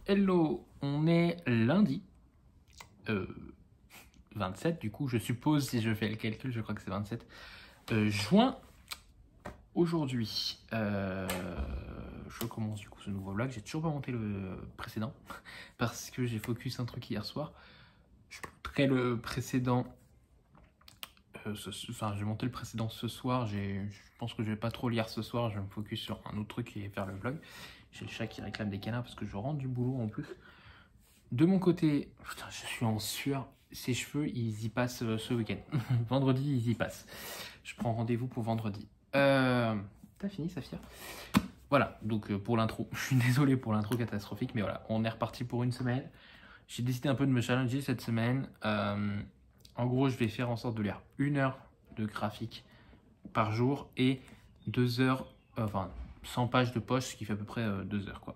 Hello, on est lundi 27, du coup je suppose, si je fais le calcul, je crois que c'est 27 juin. Aujourd'hui, je commence du coup ce nouveau vlog. J'ai toujours pas monté le précédent parce que j'ai focus un truc hier soir. Je monterai le précédent, enfin j'ai monté le précédent ce soir. Je pense que je vais pas trop lire ce soir, je vais me focus sur un autre truc et faire le vlog. J'ai le chat qui réclame des canards parce que je rentre du boulot en plus. De mon côté, putain, je suis en sueur. Ses cheveux, ils y passent ce week-end. Vendredi, ils y passent. Je prends rendez-vous pour vendredi. T'as fini, Saphir? Voilà, donc pour l'intro. Je suis désolé pour l'intro catastrophique, mais voilà, on est reparti pour une semaine. J'ai décidé un peu de me challenger cette semaine. En gros, je vais faire en sorte de lire 1 heure de graphique par jour et 2 heures, enfin 100 pages de poche, ce qui fait à peu près 2 heures, quoi.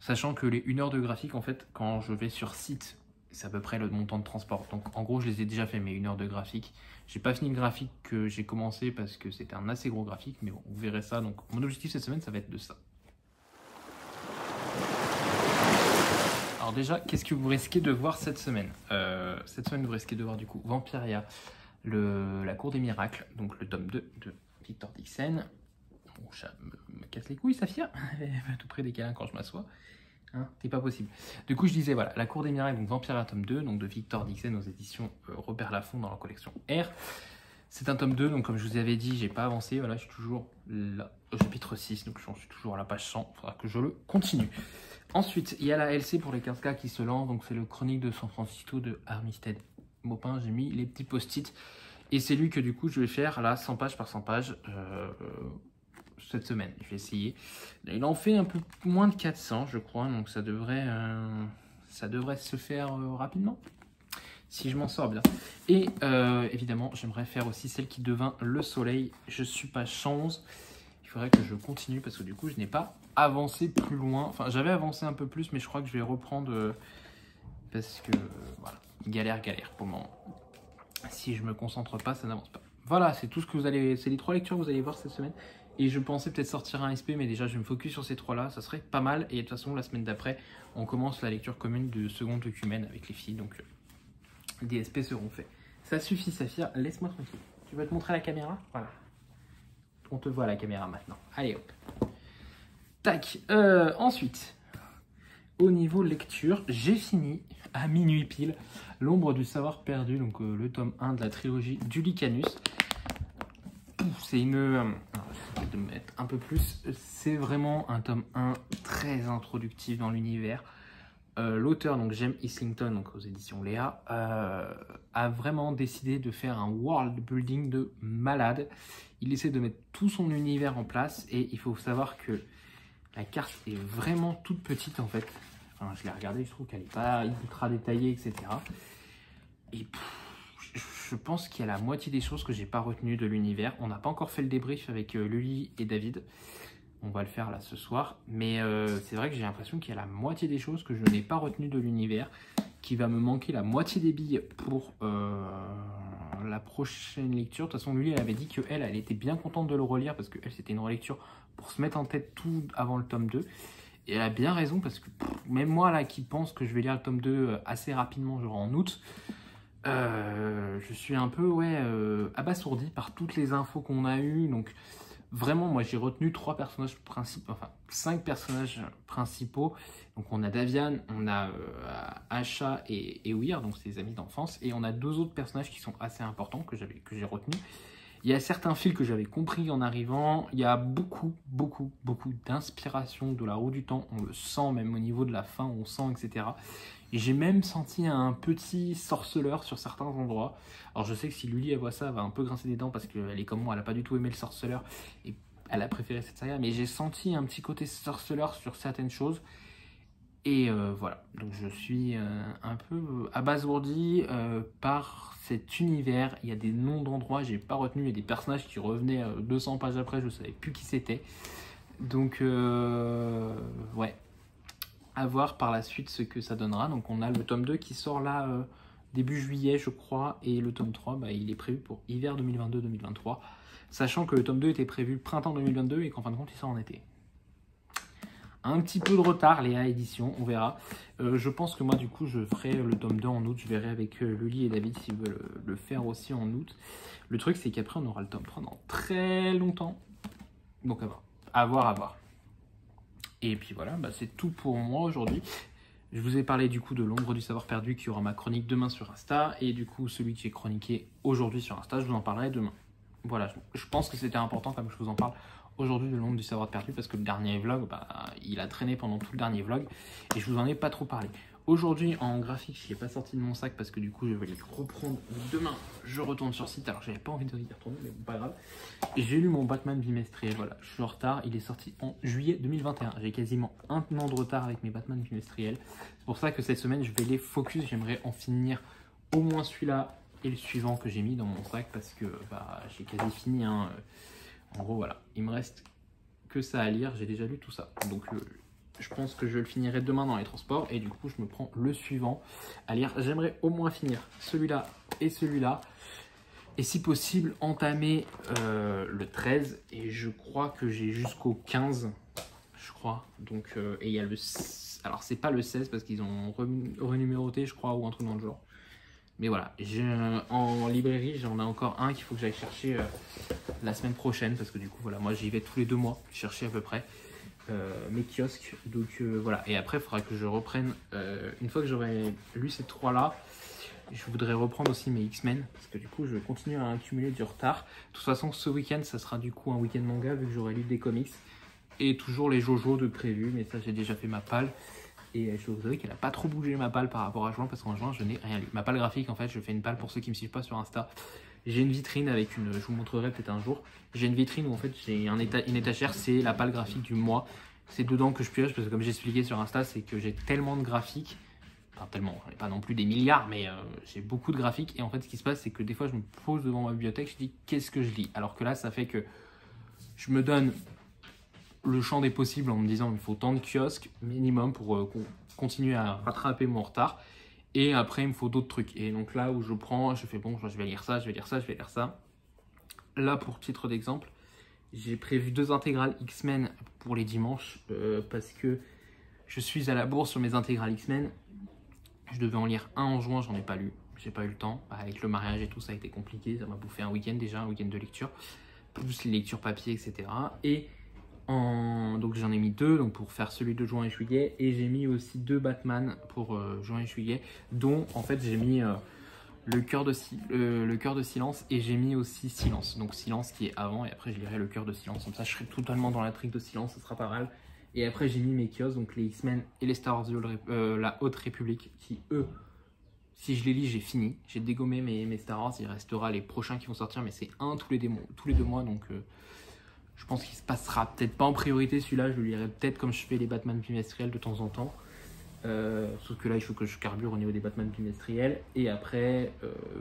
Sachant que les 1 heure de graphique, en fait, quand je vais sur site, c'est à peu près le montant de transport. Donc en gros, je les ai déjà fait, mes 1 heure de graphique. J'ai pas fini le graphique que j'ai commencé parce que c'était un assez gros graphique, mais bon, vous verrez ça. Donc mon objectif cette semaine, ça va être de ça. Alors déjà, qu'est-ce que vous risquez de voir cette semaine? Cette semaine, vous risquez de voir du coup Vampiria, la Cour des Miracles, donc le tome 2 de Victor Dixon. Mon chat me casse les couilles, Saphir. Elle va tout près des câlins quand je m'assois. Hein, c'est pas possible. Du coup, je disais, voilà, La Cour des Miracles, donc Vampiria tome 2, donc de Victor Dixon aux éditions Robert Laffont dans la collection R. C'est un tome 2, donc comme je vous avais dit, j'ai pas avancé. Voilà, je suis toujours là, au chapitre 6, donc j'en suis toujours à la page 100. Il faudra que je le continue. Ensuite, il y a la LC pour les 15K qui se lance, donc c'est le Chronique de San Francisco de Armistead Maupin. J'ai mis les petits post-it. Et c'est lui que du coup, je vais faire là, 100 pages par 100 pages. Cette semaine, je vais essayer. Il en fait un peu moins de 400, je crois, donc ça devrait se faire rapidement, si je m'en sors bien. Et évidemment, j'aimerais faire aussi celle qui devint le soleil. Je suis pas chance. Il faudrait que je continue parce que du coup, je n'ai pas avancé plus loin. Enfin, j'avais avancé un peu plus, mais je crois que je vais reprendre parce que voilà, galère pour le moment. Si je me concentre pas, ça n'avance pas. Voilà, c'est tout ce que vous allez. C'est les 3 lectures que vous allez voir cette semaine. Et je pensais peut-être sortir un SP, mais déjà je vais me focus sur ces 3-là, ça serait pas mal. Et de toute façon, la semaine d'après, on commence la lecture commune de seconde œcumène avec les filles, donc des SP seront faits. Ça suffit, Saphir, laisse-moi tranquille. Tu vas te montrer la caméra? Voilà. On te voit à la caméra maintenant. Allez hop. Tac. Ensuite, au niveau lecture, j'ai fini à minuit pile L'ombre du savoir perdu, donc le tome 1 de la trilogie du Licanus. C'est une... de me mettre un peu plus. C'est vraiment un tome 1 très introductif dans l'univers. L'auteur, donc James Islington, donc aux éditions Léa, a vraiment décidé de faire un world building de malade. Il essaie de mettre tout son univers en place et il faut savoir que la carte est vraiment toute petite en fait. Enfin, je l'ai regardée, je trouve qu'elle n'est pas ultra détaillée, etc. Et je pense qu'il y a la moitié des choses que j'ai pas retenues de l'univers. On n'a pas encore fait le débrief avec Lully et David. On va le faire là ce soir. Mais c'est vrai que j'ai l'impression qu'il y a la moitié des choses que je n'ai pas retenues de l'univers. Qui va me manquer la moitié des billes pour la prochaine lecture. De toute façon, Lully, elle avait dit qu'elle était bien contente de le relire. Parce qu'elle, c'était une relecture pour se mettre en tête tout avant le tome 2. Et elle a bien raison parce que même moi là qui pense que je vais lire le tome 2 assez rapidement, genre en août. Je suis un peu abasourdi par toutes les infos qu'on a eues. Donc vraiment, moi j'ai retenu 3 personnages principaux, enfin 5 personnages principaux. Donc on a Davian, on a Asha et Weir, donc c'est des amis d'enfance. Et on a 2 autres personnages qui sont assez importants que j'ai retenus. Il y a certains fils que j'avais compris en arrivant. Il y a beaucoup d'inspiration de la roue du temps. On le sent même au niveau de la fin, on sent, etc. Et j'ai même senti un petit sorceleur sur certains endroits. Alors je sais que si Lully elle voit ça, elle va un peu grincer des dents parce qu'elle est comme moi, elle n'a pas du tout aimé le sorceleur et elle a préféré cette saga. Mais j'ai senti un petit côté sorceleur sur certaines choses. Et voilà, donc je suis un peu abasourdi par cet univers. Il y a des noms d'endroits, j'ai pas retenu. Il y a des personnages qui revenaient 200 pages après, je savais plus qui c'était. Donc ouais, à voir par la suite ce que ça donnera. Donc on a le tome 2 qui sort là début juillet je crois. Et le tome 3, il est prévu pour hiver 2022-2023. Sachant que le tome 2 était prévu printemps 2022 et qu'en fin de compte il sort en été. un petit peu de retard, Léa Édition, on verra. Je pense que moi, du coup, je ferai le tome 2 en août. Je verrai avec Luli et David s'ils veulent le faire aussi en août. Le truc, c'est qu'après, on aura le tome 3 dans très longtemps. Donc, à voir. À voir, à voir. Et puis voilà, bah, c'est tout pour moi aujourd'hui. Je vous ai parlé du coup de l'ombre du savoir perdu qui aura ma chronique demain sur Insta. Et du coup, celui que j'ai chroniqué aujourd'hui sur Insta, je vous en parlerai demain. Voilà, je pense que c'était important comme je vous en parle aujourd'hui de l'ombre du savoir perdu parce que le dernier vlog, bah, il a traîné pendant tout le dernier vlog et je vous en ai pas trop parlé. Aujourd'hui, en graphique, je ne l'ai pas sorti de mon sac parce que du coup, je vais les reprendre demain. Je retourne sur site, alors j'avais pas envie de y retourner, mais bon, pas grave. Et j'ai lu mon Batman bimestriel, voilà, je suis en retard, il est sorti en juillet 2021. J'ai quasiment un an de retard avec mes Batman bimestriels. C'est pour ça que cette semaine, je vais les focus, j'aimerais en finir au moins celui-là et le suivant que j'ai mis dans mon sac parce que bah, j'ai quasi fini. Hein. En gros, voilà, il me reste que ça à lire, j'ai déjà lu tout ça. Donc, je pense que je le finirai demain dans les transports et du coup, je me prends le suivant à lire. J'aimerais au moins finir celui-là et celui-là. Et si possible, entamer le 13. Et je crois que j'ai jusqu'au 15, je crois. Donc, et il y a le... Alors, c'est pas le 16 parce qu'ils ont renuméroté, je crois, ou un truc dans le genre. Mais voilà, en librairie, j'en ai encore un qu'il faut que j'aille chercher la semaine prochaine. Parce que du coup, voilà, moi, j'y vais tous les 2 mois, chercher à peu près mes kiosques. Donc, voilà. Et après, il faudra que je reprenne, une fois que j'aurai lu ces 3-là, je voudrais reprendre aussi mes X-Men. Parce que du coup, je continue à accumuler du retard. De toute façon, ce week-end, ça sera du coup un week-end manga, vu que j'aurai lu des comics. Et toujours les JoJo de prévu, mais ça, j'ai déjà fait ma palle. Et je vous savez qu'elle n'a pas trop bougé ma palle par rapport à juin, parce qu'en juin, je n'ai rien lu. Ma palle graphique, en fait, je fais une palle pour ceux qui ne me suivent pas sur Insta. J'ai une vitrine avec une... Je vous montrerai peut-être un jour. J'ai une vitrine où, en fait, j'ai une étagère, c'est la palle graphique du mois. C'est dedans que je pioche, parce que comme j'ai expliqué sur Insta, c'est que j'ai tellement de graphiques. Enfin, tellement, j'en ai pas non plus des milliards, mais j'ai beaucoup de graphiques. Et en fait, ce qui se passe, c'est que des fois, je me pose devant ma bibliothèque, je dis, qu'est-ce que je lis? Alors que là, ça fait que je me donne le champ des possibles en me disant il faut tant de kiosques minimum pour continuer à rattraper mon retard. Et après, il me faut d'autres trucs. Et donc là où je prends, je fais bon, je vais lire ça, je vais lire ça, je vais lire ça. Là, pour titre d'exemple, j'ai prévu 2 intégrales X-Men pour les dimanches parce que je suis à la bourse sur mes intégrales X-Men. Je devais en lire un en juin, j'en ai pas lu. J'ai pas eu le temps. Avec le mariage et tout, ça a été compliqué. Ça m'a bouffé un week-end déjà, un week-end de lecture. Plus les lectures papier, etc. Et donc j'en ai mis 2 donc pour faire celui de juin et juillet. Et j'ai mis aussi 2 Batman pour juin et juillet. Dont en fait j'ai mis le cœur de silence et j'ai mis aussi silence. Donc silence qui est avant et après je lirai le cœur de silence. Comme ça je serai totalement dans l'intrigue de silence, ce sera pas mal. Et après j'ai mis mes kiosques, donc les X-Men et les Star Wars la Haute République qui eux, si je les lis j'ai fini. J'ai dégommé mes Star Wars, il restera les prochains qui vont sortir mais c'est un tous les 2 mois donc je pense qu'il se passera peut-être pas en priorité celui-là, je le lirai peut-être comme je fais les Batman bimestriels de temps en temps. Sauf que là il faut que je carbure au niveau des Batman bimestriels et après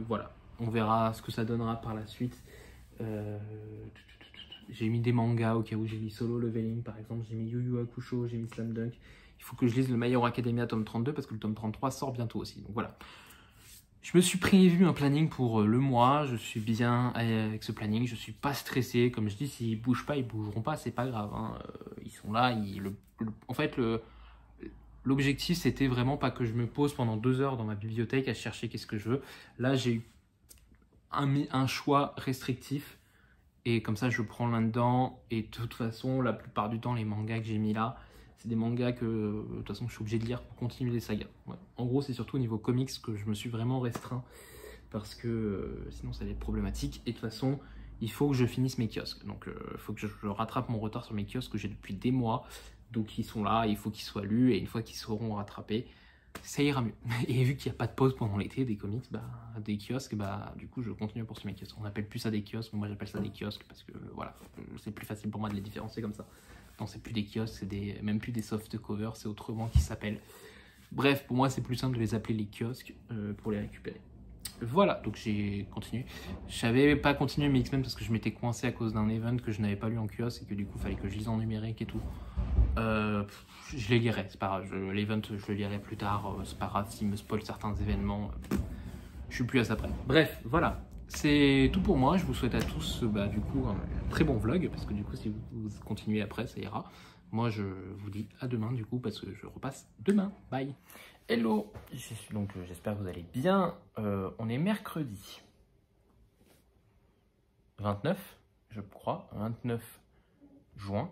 voilà, on verra ce que ça donnera par la suite. J'ai mis des mangas au cas où j'ai mis Solo Leveling par exemple, j'ai mis Yu Yu Hakusho, j'ai mis Slam Dunk. Il faut que je lise le My Hero Academia tome 32 parce que le tome 33 sort bientôt aussi, donc voilà. Je me suis prévu un planning pour le mois, je suis bien avec ce planning, je suis pas stressé. Comme je dis, s'ils bougent pas, ils bougeront pas, c'est pas grave. Hein. Ils sont là, en fait l'objectif c'était vraiment pas que je me pose pendant 2 heures dans ma bibliothèque à chercher qu'est-ce que je veux. Là j'ai eu un choix restrictif et comme ça je prends là-dedans. Et de toute façon la plupart du temps les mangas que j'ai mis là, c'est des mangas que de toute façon je suis obligé de lire pour continuer les sagas. Ouais. En gros c'est surtout au niveau comics que je me suis vraiment restreint parce que sinon ça va être problématique. Et de toute façon il faut que je finisse mes kiosques. Donc il faut que je rattrape mon retard sur mes kiosques que j'ai depuis des mois. Donc ils sont là, il faut qu'ils soient lus et une fois qu'ils seront rattrapés, ça ira mieux. Et vu qu'il n'y a pas de pause pendant l'été des comics, des kiosques, du coup je continue à poursuivre mes kiosques. On appelle plus ça des kiosques, moi j'appelle ça des kiosques parce que voilà, c'est plus facile pour moi de les différencier comme ça. Non, c'est plus des kiosques, c'est même plus des soft covers, c'est autrement qui s'appelle. Bref, pour moi c'est plus simple de les appeler les kiosques pour les récupérer. Voilà, donc j'ai continué. Je n'avais pas continué mes X-Men parce que je m'étais coincé à cause d'un event que je n'avais pas lu en kiosque et que du coup il fallait que je lise en numérique et tout. Je les lirai, c'est pas grave. L'event, je le lirai plus tard. C'est pas grave s'il me spoil certains événements. Je suis plus à ça près. Bref, voilà. C'est tout pour moi. Je vous souhaite à tous du coup un très bon vlog parce que du coup si vous continuez après ça ira. Moi, je vous dis à demain, du coup, parce que je repasse demain. Bye. Hello. Donc, j'espère que vous allez bien. On est mercredi 29, je crois, 29 juin.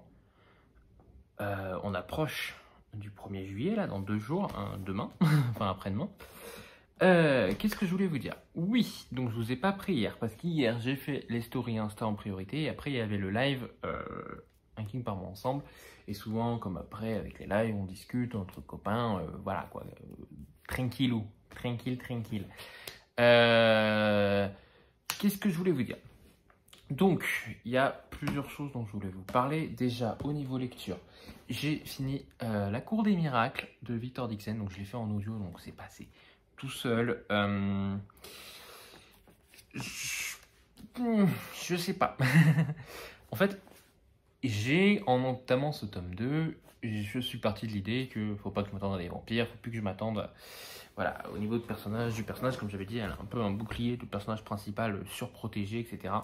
On approche du 1er juillet, là, dans 2 jours, hein, demain, enfin après-demain. Qu'est-ce que je voulais vous dire? Oui, donc je vous ai pas pris hier, parce qu'hier, j'ai fait les stories Insta en priorité, et après, il y avait le live un king par mois ensemble. Et souvent, comme après, avec les lives, on discute entre copains, voilà quoi, tranquillou, tranquille. Qu'est-ce que je voulais vous dire? Donc, il y a plusieurs choses dont je voulais vous parler. Déjà, au niveau lecture, j'ai fini La Cour des Miracles de Victor Dixon. Donc, je l'ai fait en audio, donc c'est passé tout seul. Je sais pas. En fait, en entamant ce tome 2, je suis parti de l'idée que faut pas que je m'attende à des vampires, faut plus que je m'attende à... Voilà, au niveau du personnage, comme j'avais dit, elle a un peu un bouclier du personnage principal surprotégé, etc.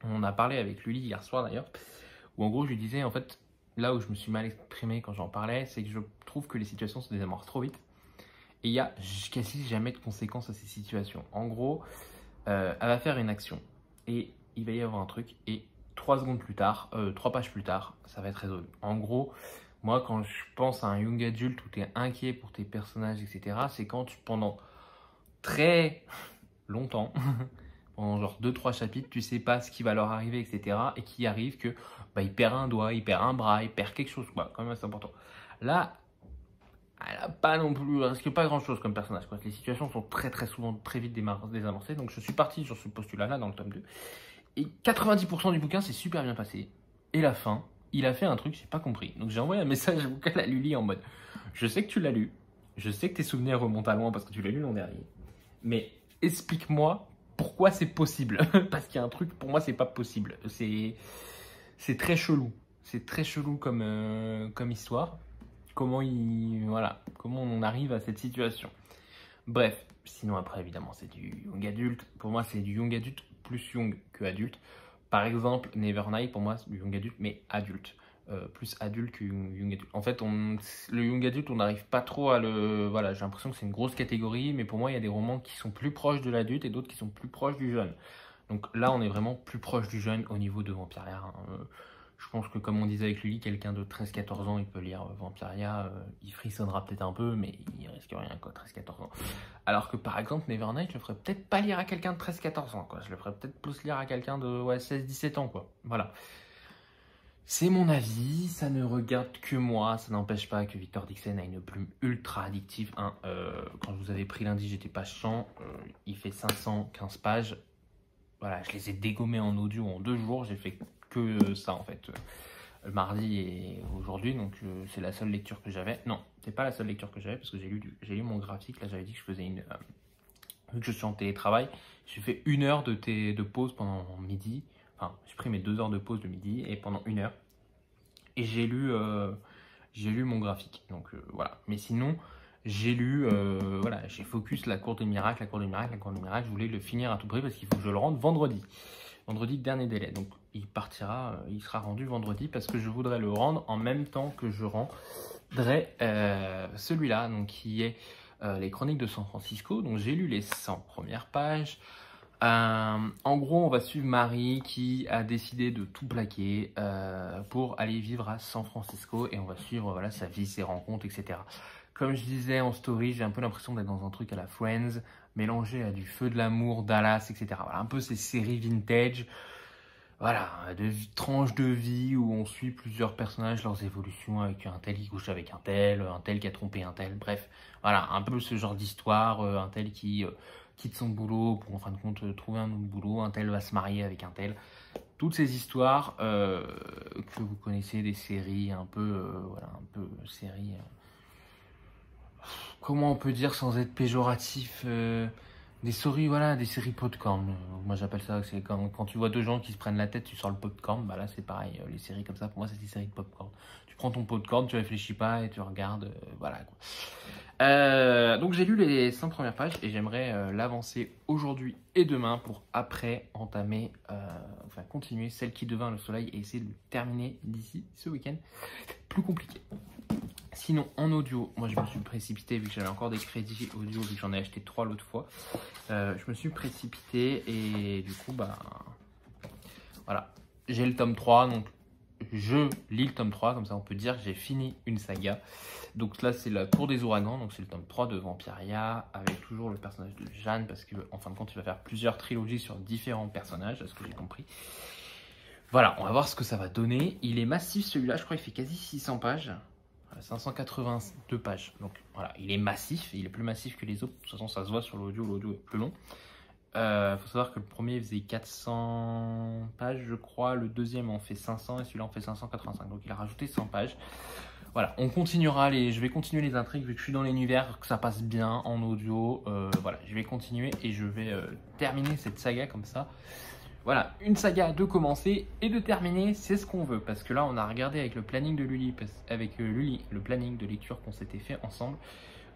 On a parlé avec Lully hier soir d'ailleurs, où en gros je lui disais, en fait, là où je me suis mal exprimé quand j'en parlais, c'est que je trouve que les situations se désamorcent trop vite. Et il n'y a quasi jamais de conséquences à ces situations. En gros, elle va faire une action, et il va y avoir un truc, et 3 secondes plus tard, 3 pages plus tard, ça va être résolu. En gros, moi quand je pense à un young adulte où tu es inquiet pour tes personnages, etc., c'est quand pendant très longtemps... en genre 2-3 chapitres, tu sais pas ce qui va leur arriver, etc. Et qui arrive que bah, il perd un doigt, il perd un bras, il perd quelque chose. Bah, quand même, c'est important. Là, elle a pas non plus, elle risque pas grand chose comme personnage, quoi. Les situations sont très souvent très vite désamorcées. Donc je suis parti sur ce postulat-là dans le tome 2. Et 90% du bouquin s'est super bien passé. Et la fin, il a fait un truc, j'ai pas compris. Donc j'ai envoyé un message vocal à Lully en mode, je sais que tu l'as lu, je sais que tes souvenirs remontent à loin parce que tu l'as lu l'an dernier, mais explique-moi pourquoi c'est possible. Parce qu'il y a un truc, pour moi, c'est pas possible. C'est très chelou. C'est très chelou comme histoire. Comment on arrive à cette situation. Bref, sinon après, évidemment, c'est du young adulte. Pour moi, c'est du young adulte plus young que adulte. Par exemple, Nevernight, pour moi, c'est du young adulte, mais adulte. Plus adulte que young adulte. En fait, le young adulte, on n'arrive pas trop à le... Voilà, j'ai l'impression que c'est une grosse catégorie, mais pour moi, il y a des romans qui sont plus proches de l'adulte et d'autres qui sont plus proches du jeune. Donc là, on est vraiment plus proche du jeune au niveau de Vampiria. Je pense que, comme on disait avec Lully, quelqu'un de 13-14 ans, il peut lire Vampiria. Il frissonnera peut-être un peu, mais il risque rien, quoi, 13-14 ans. Alors que, par exemple, Nevernight, je le ferais peut-être pas lire à quelqu'un de 13-14 ans, quoi. Je le ferais peut-être plus lire à quelqu'un de 16-17 ans, quoi. Voilà. C'est mon avis, ça ne regarde que moi, ça n'empêche pas que Victor Dixon a une plume ultra addictive. Hein. Quand je vous avais pris lundi, j'étais pas chiant, il fait 515 pages. Voilà, je les ai dégommés en audio en 2 jours, j'ai fait que ça en fait. Mardi et aujourd'hui, donc c'est la seule lecture que j'avais. Non, c'est pas la seule lecture que j'avais parce que j'ai lu mon graphique, là j'avais dit que je faisais une... vu que je suis en télétravail, j'ai fait 1 heure de pause pendant midi. Enfin, j'ai pris mes 2 heures de pause de midi et pendant 1 heure. Et j'ai lu mon graphique. Donc voilà. Mais sinon, j'ai lu, voilà, j'ai focus La Cour des Miracles, je voulais le finir à tout prix parce qu'il faut que je le rende vendredi. Vendredi, dernier délai. Donc il sera rendu vendredi parce que je voudrais le rendre en même temps que je rendrai celui-là, donc qui est les Chroniques de San Francisco. Donc j'ai lu les 100 premières pages. En gros, on va suivre Marie qui a décidé de tout plaquer pour aller vivre à San Francisco et on va suivre voilà, sa vie, ses rencontres, etc. Comme je disais en story, j'ai un peu l'impression d'être dans un truc à la Friends, mélangé à du Feu de l'amour, Dallas, etc. Voilà, un peu ces séries vintage, voilà, de tranches de vie où on suit plusieurs personnages, leurs évolutions avec un tel qui couche avec un tel qui a trompé un tel, bref, voilà, un peu ce genre d'histoire, un tel qui quitte son boulot pour en fin de compte trouver un autre boulot, un tel va se marier avec un tel. Toutes ces histoires que vous connaissez, des séries un peu, voilà, un peu séries... comment on peut dire sans être péjoratif, des séries, voilà, des séries popcorn. Moi j'appelle ça, c'est quand tu vois 2 gens qui se prennent la tête, tu sors le popcorn. Bah là c'est pareil, les séries comme ça, pour moi c'est des séries de popcorn. Tu prends ton popcorn, tu réfléchis pas et tu regardes, voilà quoi. Donc j'ai lu les 5 premières pages et j'aimerais l'avancer aujourd'hui et demain pour après entamer, enfin continuer celle qui devint le soleil et essayer de le terminer d'ici ce week-end. Plus compliqué. Sinon en audio, moi je me suis précipité vu que j'avais encore des crédits audio vu que j'en ai acheté 3 l'autre fois. Je me suis précipité et du coup bah voilà, j'ai le tome 3 donc je lis le tome 3, comme ça on peut dire que j'ai fini une saga. Donc là c'est la Cour des Ouragans, donc c'est le tome 3 de Vampiria, avec toujours le personnage de Jeanne, parce qu'en fin de compte il va faire plusieurs trilogies sur différents personnages, à ce que j'ai compris. Voilà, on va voir ce que ça va donner. Il est massif celui-là, je crois qu'il fait quasi 600 pages. 582 pages, donc voilà, il est massif, il est plus massif que les autres, de toute façon ça se voit sur l'audio est plus long. Faut savoir que le premier faisait 400 pages, je crois. Le deuxième en fait 500 et celui-là en fait 585. Donc il a rajouté 100 pages. Voilà, on continuera je vais continuer les intrigues vu que je suis dans l'univers, que ça passe bien en audio. Voilà, je vais continuer et je vais terminer cette saga comme ça. Voilà, une saga de commencer et de terminer, c'est ce qu'on veut. Parce que là, on a regardé avec le planning de Lully, le planning de lecture qu'on s'était fait ensemble.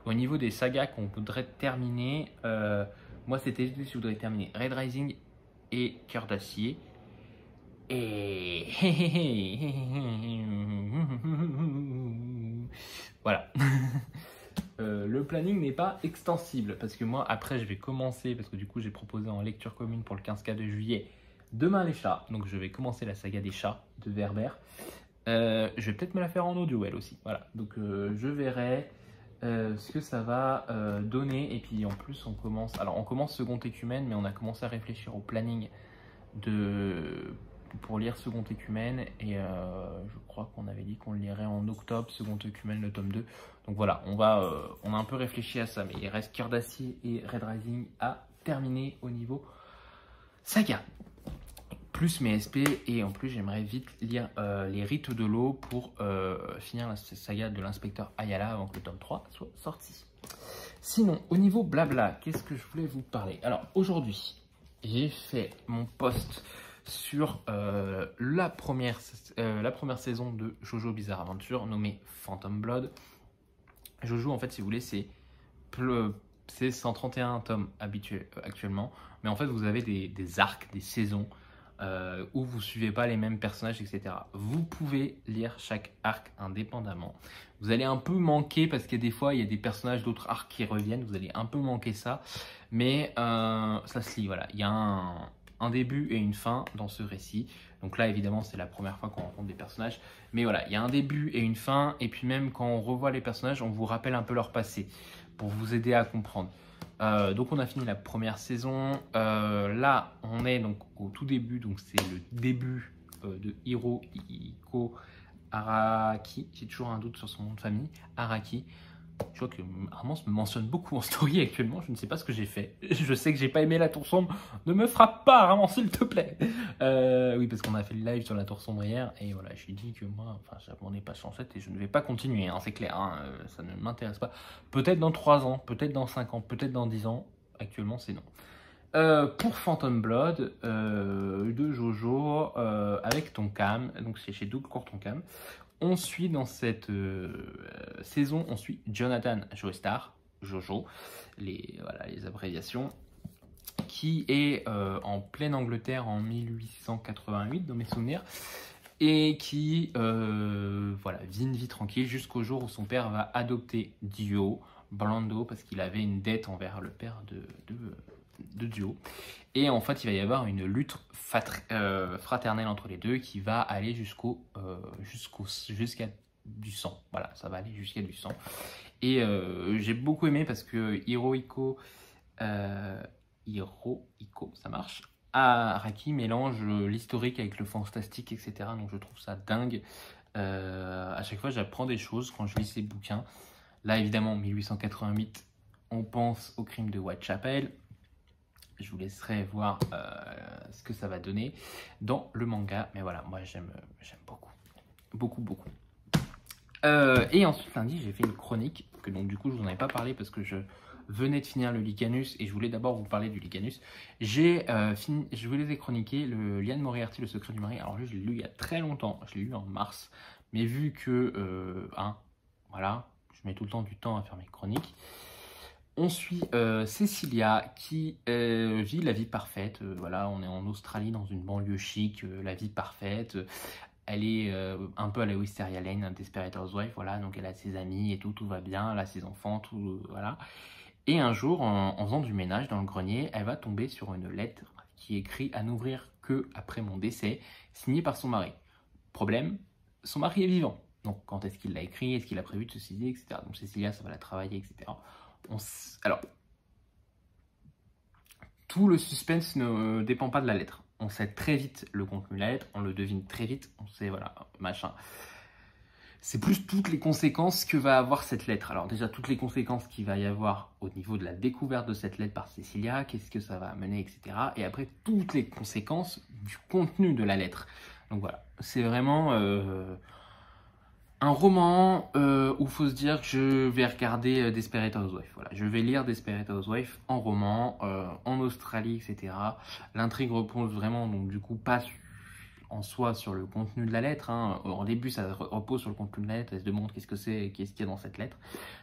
Au niveau des sagas qu'on voudrait terminer, moi c'était je voudrais terminer Red Rising et Cœur d'Acier. Et voilà. Le planning n'est pas extensible parce que moi après je vais commencer, parce que du coup j'ai proposé en lecture commune pour le 15K de juillet Demain les chats, donc je vais commencer la saga des chats de Werber. Je vais peut-être me la faire en audio elle aussi, voilà, donc je verrai ce que ça va donner. Et puis en plus on commence Second Écumène, mais on a commencé à réfléchir au planning pour lire Second Écumène et je crois qu'on avait dit qu'on le lirait en octobre, Second Écumène le tome 2. Donc voilà, on a un peu réfléchi à ça, mais il reste Cœur d'Acier et Red Rising à terminer au niveau saga. Plus mes SP, et en plus j'aimerais vite lire les rites de l'eau pour finir la saga de l'inspecteur Ayala avant que le tome 3 soit sorti. Sinon, au niveau blabla, qu'est-ce que je voulais vous parler? Alors aujourd'hui, j'ai fait mon post sur la première saison de Jojo Bizarre Adventure nommée Phantom Blood. Jojo, en fait, si vous voulez, c'est 131 tomes actuellement, mais en fait vous avez des arcs, des saisons où vous suivez pas les mêmes personnages, etc. Vous pouvez lire chaque arc indépendamment. Vous allez un peu manquer parce que des fois il y a des personnages d'autres arcs qui reviennent, vous allez un peu manquer ça, mais ça se lit, voilà. Il y a un début et une fin dans ce récit. Donc là évidemment c'est la première fois qu'on rencontre des personnages, mais voilà, il y a un début et une fin, et puis même quand on revoit les personnages, on vous rappelle un peu leur passé pour vous aider à comprendre. Donc on a fini la première saison. Là on est donc au tout début, donc c'est le début de Hirohiko Araki. J'ai toujours un doute sur son nom de famille. Araki. Je vois que Armand me mentionne beaucoup en story actuellement. Je ne sais pas ce que j'ai fait. Je sais que j'ai pas aimé la tour sombre. Ne me frappe pas, Armand, s'il te plaît. Oui, parce qu'on a fait le live sur la tour sombre hier. Et voilà, je lui ai dit que moi, enfin, j'abonnais pas chancette et je ne vais pas continuer. Hein, c'est clair, hein, ça ne m'intéresse pas. Peut-être dans 3 ans, peut-être dans 5 ans, peut-être dans 10 ans. Actuellement, c'est non. Pour Phantom Blood de Jojo avec Tonkam, donc c'est chez Delcourt Tonkam. On suit dans cette saison, on suit Jonathan Joestar, Jojo, les abréviations, qui est en pleine Angleterre en 1888 dans mes souvenirs, et qui vit une vie tranquille jusqu'au jour où son père va adopter Dio Blando parce qu'il avait une dette envers le père de Dio. Et en fait, il va y avoir une lutte fraternelle entre les deux qui va aller jusqu'à du sang. Voilà, ça va aller jusqu'à du sang. Et j'ai beaucoup aimé parce que Hirohiko, ça marche. Araki mélange l'historique avec le fantastique, etc. Donc je trouve ça dingue. À chaque fois, j'apprends des choses quand je lis ces bouquins. Là, évidemment, 1888, on pense au crime de Whitechapel. Je vous laisserai voir ce que ça va donner dans le manga. Mais voilà, moi j'aime beaucoup. Beaucoup, beaucoup. Et ensuite, lundi, j'ai fait une chronique. Que donc du coup, je vous en avais pas parlé parce que je venais de finir le Lycanus. Et je voulais d'abord vous parler du Lycanus. Je vous les ai chroniqués, le Liane Moriarty, le secret du mari. Alors lui, je l'ai lu il y a très longtemps. Je l'ai lu en mars. Mais vu que, voilà, je mets tout le temps du temps à faire mes chroniques. On suit Cécilia qui vit la vie parfaite. Voilà, on est en Australie dans une banlieue chic, la vie parfaite. Elle est un peu à la Wisteria Lane, Desperate Housewife, voilà, donc elle a ses amis et tout va bien, elle a ses enfants, tout, voilà. Et un jour, en faisant du ménage dans le grenier, elle va tomber sur une lettre qui est écrite à n'ouvrir que après mon décès, signée par son mari. Problème, son mari est vivant. Donc quand est-ce qu'il l'a écrit, est-ce qu'il a prévu de se suicider, etc. Donc Cécilia, ça va la travailler, etc. Alors, tout le suspense ne dépend pas de la lettre. On sait très vite le contenu de la lettre, on le devine très vite, on sait, voilà, machin. C'est plus toutes les conséquences que va avoir cette lettre. Alors déjà, toutes les conséquences qu'il va y avoir au niveau de la découverte de cette lettre par Cécilia, qu'est-ce que ça va amener, etc. Et après, toutes les conséquences du contenu de la lettre. Donc voilà, c'est vraiment un roman où il faut se dire que je vais regarder Desperate Housewives. Voilà, je vais lire Desperate Housewives en roman, en Australie, etc. L'intrigue repose vraiment, donc du coup, pas en soi sur le contenu de la lettre. Hein. Au début, ça repose sur le contenu de la lettre, elle se demande qu'est-ce que c'est, qu'est-ce qu'il y a dans cette lettre.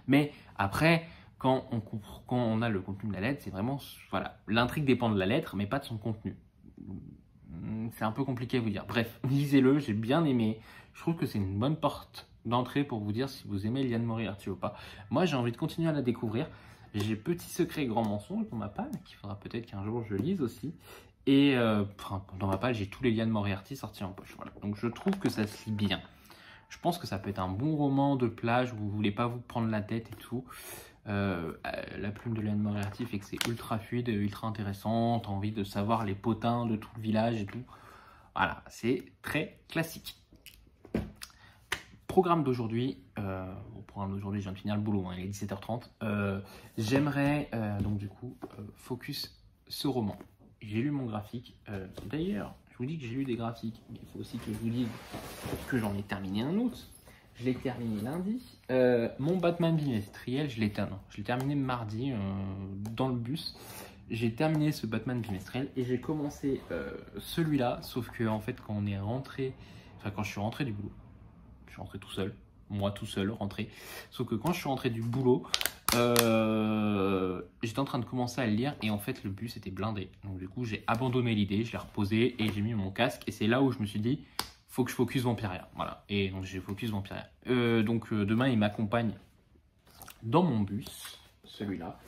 Mais après, quand on a le contenu de la lettre, c'est vraiment, voilà, l'intrigue dépend de la lettre, mais pas de son contenu. C'est un peu compliqué à vous dire. Bref, lisez-le, j'ai bien aimé. Je trouve que c'est une bonne porte d'entrée pour vous dire si vous aimez Liane Moriarty ou pas. Moi, j'ai envie de continuer à la découvrir. J'ai Petit secret, grand mensonge dans ma palle, qu'il faudra peut-être qu'un jour je lise aussi. Et dans ma palle, j'ai tous les Liane Moriarty sortis en poche. Voilà. Donc je trouve que ça se lit bien. Je pense que ça peut être un bon roman de plage où vous ne voulez pas vous prendre la tête et tout. La plume de Liane Moriarty fait que c'est ultra fluide, ultra intéressant. T'as envie de savoir les potins de tout le village et tout. Voilà, c'est très classique. Programme d'aujourd'hui, je viens de finir le boulot, hein, il est 17h30. J'aimerais donc du coup focus ce roman. J'ai lu mon graphique. D'ailleurs, je vous dis que j'ai lu des graphiques, mais il faut aussi que je vous dise que j'en ai terminé un autre. Je l'ai terminé lundi. Mon Batman bimestriel, je l'ai terminé mardi dans le bus. J'ai terminé ce Batman bimestriel et j'ai commencé celui-là, sauf que en fait quand on est rentré, enfin quand je suis rentré du boulot, je suis rentré tout seul, moi tout seul rentré, sauf que quand je suis rentré du boulot, j'étais en train de commencer à le lire et en fait le bus était blindé. Donc du coup j'ai abandonné l'idée, je l'ai reposé et j'ai mis mon casque et c'est là où je me suis dit faut que je focus Vampiria. Voilà, et donc j'ai focus Vampiria. Demain il m'accompagne dans mon bus, celui-là.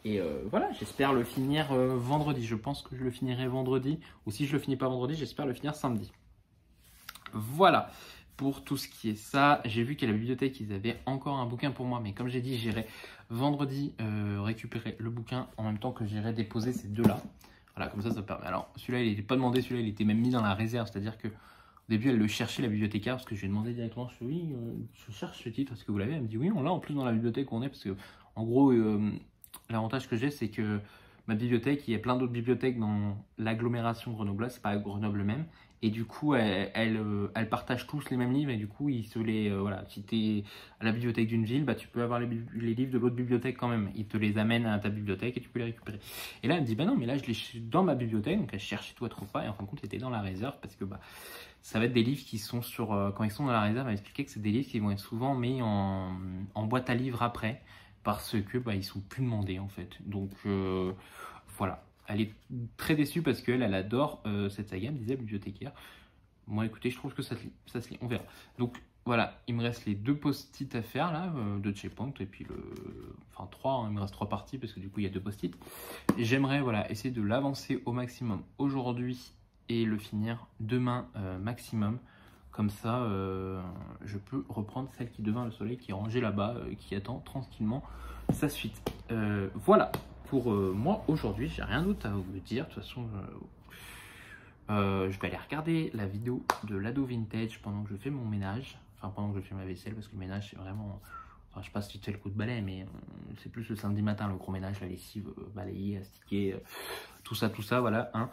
Et voilà, j'espère le finir vendredi. Je pense que je le finirai vendredi. Ou si je le finis pas vendredi, j'espère le finir samedi. Voilà, pour tout ce qui est ça. J'ai vu qu'à la bibliothèque, ils avaient encore un bouquin pour moi. Mais comme j'ai dit, j'irai vendredi récupérer le bouquin en même temps que j'irai déposer ces deux-là. Voilà, comme ça permet. Alors, celui-là, il n'était pas demandé. Celui-là, il était même mis dans la réserve. C'est-à-dire que au début, elle le cherchait, la bibliothécaire, parce que je lui ai demandé directement. Je lui ai dit, oui, je cherche ce titre. Est-ce que vous l'avez? Elle me dit, oui, on l'a en plus dans la bibliothèque où on est. Parce que, en gros... l'avantage que j'ai, c'est que ma bibliothèque, il y a plein d'autres bibliothèques dans l'agglomération grenobloise, c'est pas Grenoble même, et du coup, elles partagent tous les mêmes livres, et du coup, ils se les... voilà, si tu es à la bibliothèque d'une ville, bah, tu peux avoir les livres de l'autre bibliothèque quand même. Ils te les amènent à ta bibliothèque et tu peux les récupérer. Et là, elle me dit, bah non, mais là, je l'ai dans ma bibliothèque, donc elle cherche, toi, trouve pas, et en fin de compte, c'était dans la réserve, parce que bah, ça va être des livres qui sont sur... quand ils sont dans la réserve, elle expliquait que c'est des livres qui vont être souvent mis en boîte à livres après, parce que bah, ils sont plus demandés en fait. Donc voilà, elle est très déçue parce qu'elle adore cette saga, me disait la bibliothécaire. Moi écoutez, je trouve que ça se lit, on verra. Donc voilà, il me reste les deux post-it à faire là, de checkpoint, et puis enfin 3, hein, il me reste 3 parties parce que du coup il y a 2 post-it. J'aimerais voilà, essayer de l'avancer au maximum aujourd'hui et le finir demain maximum. Comme ça, je peux reprendre celle qui devint le soleil, qui est rangée là-bas, qui attend tranquillement sa suite. Voilà, pour moi aujourd'hui, j'ai rien d'autre à vous dire. De toute façon, je vais aller regarder la vidéo de l'ado vintage pendant que je fais mon ménage. Enfin, pendant que je fais ma vaisselle, parce que le ménage, c'est vraiment... Enfin, je sais pas si tu fais le coup de balai, mais c'est plus le samedi matin, le gros ménage, la lessive, balayer, astiquer, tout ça, voilà. Hein.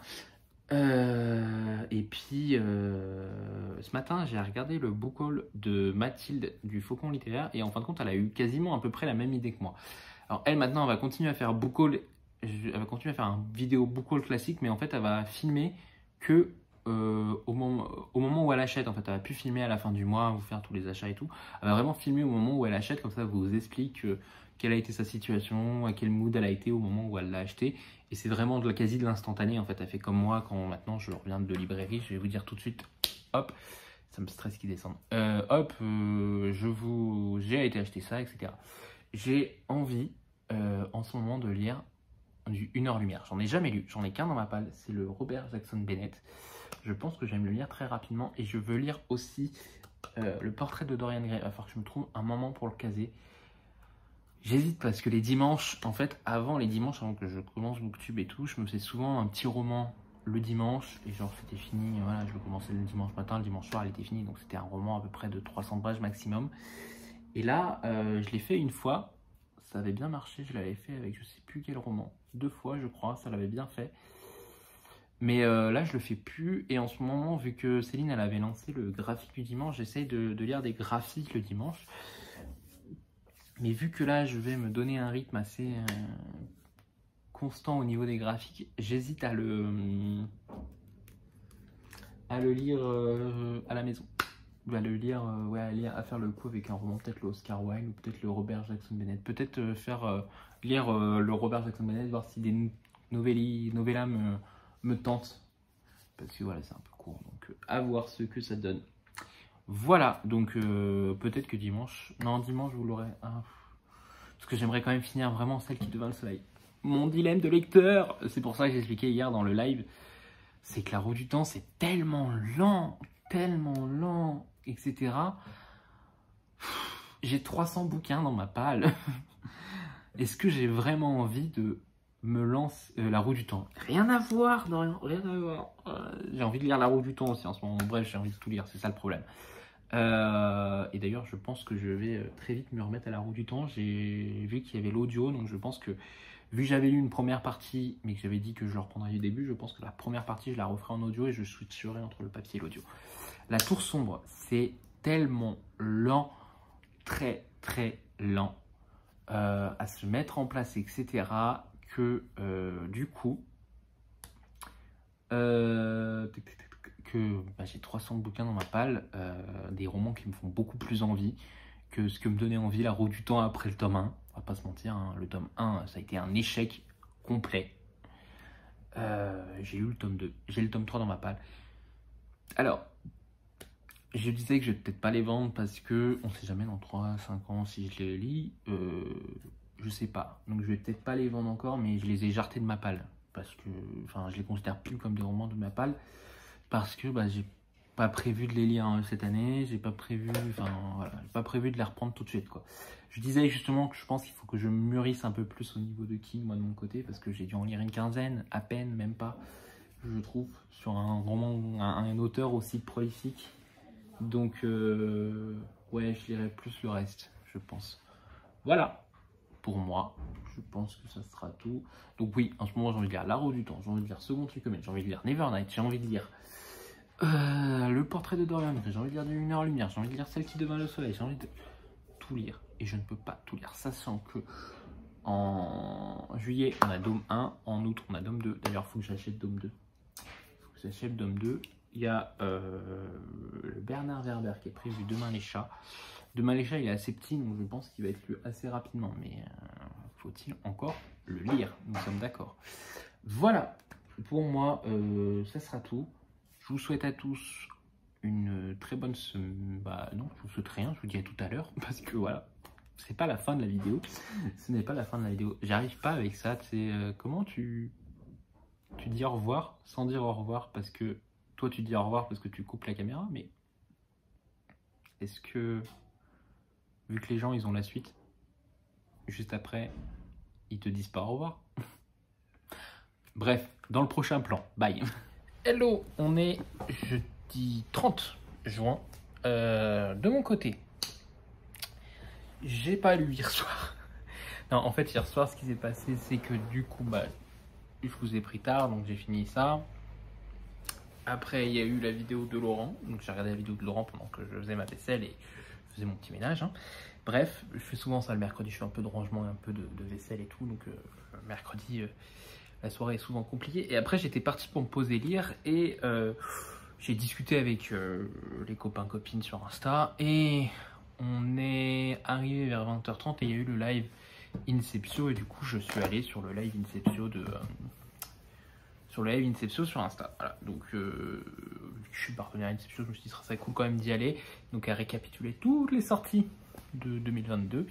Et puis ce matin j'ai regardé le book haul de Mathilde du Faucon littéraire et en fin de compte elle a eu quasiment à peu près la même idée que moi. Alors elle maintenant elle va continuer à faire book haul, elle va continuer à faire un vidéo book haul classique, mais en fait elle va filmer que au moment où elle achète. En fait, elle va plus filmer à la fin du mois, vous faire tous les achats et tout. Elle va vraiment filmer au moment où elle achète, comme ça elle vous explique quelle a été sa situation, à quel mood elle a été au moment où elle l'a acheté. Et c'est vraiment quasi de l'instantané en fait. Elle fait comme moi quand maintenant je reviens de librairie, je vais vous dire tout de suite, hop, ça me stresse qu'ils descendent. Hop, j'ai été acheter ça, etc. J'ai envie en ce moment de lire du 1 heure lumière. J'en ai jamais lu, j'en ai qu'un dans ma palle, c'est le Robert Jackson Bennett. Je pense que j'aime le lire très rapidement et je veux lire aussi le portrait de Dorian Gray. Il va falloir que je me trouve un moment pour le caser. J'hésite parce que les dimanches, en fait, avant que je commence Booktube et tout, je me faisais souvent un petit roman le dimanche et genre c'était fini, voilà, je le commençais le dimanche matin, le dimanche soir il était fini, donc c'était un roman à peu près de 300 pages maximum. Et là, je l'ai fait une fois, ça avait bien marché, je l'avais fait avec je sais plus quel roman, 2 fois je crois, ça l'avait bien fait. Mais là je le fais plus et en ce moment, vu que Céline elle avait lancé le graphique du dimanche, j'essaye de lire des graphiques le dimanche. Mais vu que là je vais me donner un rythme assez constant au niveau des graphiques, j'hésite à le lire à la maison. À le lire, à faire le coup avec un roman, peut-être le Oscar Wilde ou peut-être le Robert Jackson Bennett. Peut-être lire le Robert Jackson Bennett, voir si des novellas me tentent. Parce que voilà, c'est un peu court, donc à voir ce que ça donne. Voilà, donc peut-être que dimanche, vous l'aurez. Parce que j'aimerais quand même finir vraiment celle qui devint le soleil. Mon dilemme de lecteur, c'est pour ça que j'expliquais hier dans le live, c'est que La Roue du Temps, c'est tellement lent, etc. J'ai 300 bouquins dans ma palle. Est-ce que j'ai vraiment envie de me lancer La Roue du Temps? Rien à voir, Dorian, rien à voir. J'ai envie de lire La Roue du Temps aussi en ce moment. Bref, j'ai envie de tout lire, c'est ça le problème. Et d'ailleurs, je pense que je vais très vite me remettre à La Roue du Temps. J'ai vu qu'il y avait l'audio, donc je pense que, vu que j'avais lu une première partie, mais que j'avais dit que je le reprendrais du début, je pense que la première partie, je la referai en audio et je switcherai entre le papier et l'audio. La Tour Sombre, c'est tellement lent, très lent, à se mettre en place, etc., que du coup, j'ai 300 bouquins dans ma palle, des romans qui me font beaucoup plus envie que ce que me donnait envie La Roue du Temps après le tome 1. On va pas se mentir, hein, le tome 1, ça a été un échec complet. J'ai eu le tome 2, j'ai le tome 3 dans ma palle. Alors, je disais que je vais peut-être pas les vendre parce que on sait jamais dans 3-5 ans si je les lis, je sais pas. Donc je vais peut-être pas les vendre encore, mais je les ai jartés de ma palle. Parce que, enfin, je les considère plus comme des romans de ma palle. Parce que j'ai pas prévu de les lire cette année, j'ai pas prévu de les reprendre tout de suite, quoi. Je disais justement que je pense qu'il faut que je mûrisse un peu plus au niveau de King, moi de mon côté, parce que j'ai dû en lire une quinzaine, à peine, même pas, je trouve, sur un roman, un auteur aussi prolifique. Donc, ouais, je lirai plus le reste, je pense. Voilà, pour moi, je pense que ça sera tout. Donc oui, en ce moment, j'ai envie de lire La Roue du Temps, j'ai envie de lire Second Tricomen, j'ai envie de lire Nevernight, j'ai envie de lire le portrait de Dorian Gray, j'ai envie de lire du 1 heure lumière, j'ai envie de lire Celle qui devint le soleil, j'ai envie de tout lire. Et je ne peux pas tout lire, sachant que en juillet, on a Dôme 1, en août, on a Dôme 2. D'ailleurs, il faut que j'achète Dôme 2. Dôme 2. Il y a le Bernard Werber qui est prévu Demain les chats. Demain les chats, il est assez petit, donc je pense qu'il va être lu assez rapidement. Mais faut-il encore le lire? Nous sommes d'accord. Voilà, pour moi, ça sera tout. Je vous souhaite à tous une très bonne semaine. Bah non, je vous souhaite rien, je vous dis à tout à l'heure. Parce que voilà, c'est pas la fin de la vidéo. Ce n'est pas la fin de la vidéo. J'arrive pas avec ça. C'est comment tu dis au revoir sans dire au revoir, parce que toi tu dis au revoir parce que tu coupes la caméra, mais est-ce que, vu que les gens ils ont la suite, juste après, ils te disent pas au revoir? Bref, dans le prochain plan. Bye. Hello, on est jeudi 30 juin. De mon côté, j'ai pas lu hier soir. Non, en fait, hier soir, ce qui s'est passé, c'est que du coup, je vous ai pris tard, donc j'ai fini ça. Après, il y a eu la vidéo de Laurent. Donc, j'ai regardé la vidéo de Laurent pendant que je faisais ma vaisselle et je faisais mon petit ménage. Bref, je fais souvent ça le mercredi. Je fais un peu de rangement et un peu de vaisselle et tout. Donc, mercredi, la soirée est souvent compliquée. Et après, j'étais parti pour me poser lire. Et j'ai discuté avec les copains-copines sur Insta et on est arrivé vers 20h30 et il y a eu le live Inceptio et du coup je suis allé sur le live Inceptio sur Insta. Voilà, donc je suis partenaire Inceptio, je me suis dit ça serait cool quand même d'y aller. Donc à récapituler toutes les sorties de 2022.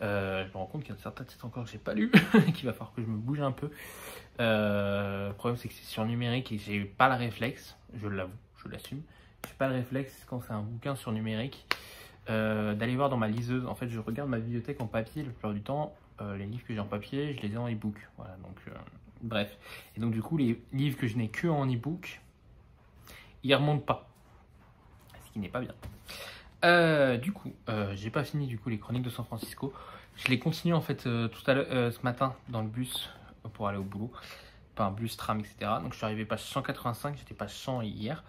Je me rends compte qu'il y a certains titres encore que j'ai pas lu, qu'il va falloir que je me bouge un peu. Le problème c'est que c'est sur numérique et j'ai pas le réflexe, je l'avoue, je l'assume. J'ai pas le réflexe quand c'est un bouquin sur numérique d'aller voir dans ma liseuse. En fait, je regarde ma bibliothèque en papier la plupart du temps. Les livres que j'ai en papier, je les ai en e-book. Voilà, donc bref. Et donc du coup, les livres que je n'ai que en e-book, ils remontent pas, ce qui n'est pas bien. Du coup, j'ai pas fini du coup les Chroniques de San Francisco. Je les continue en fait tout à l'heure, ce matin dans le bus pour aller au boulot, pas un bus, tram, etc. Donc je suis arrivé page 185, j'étais page 100 hier.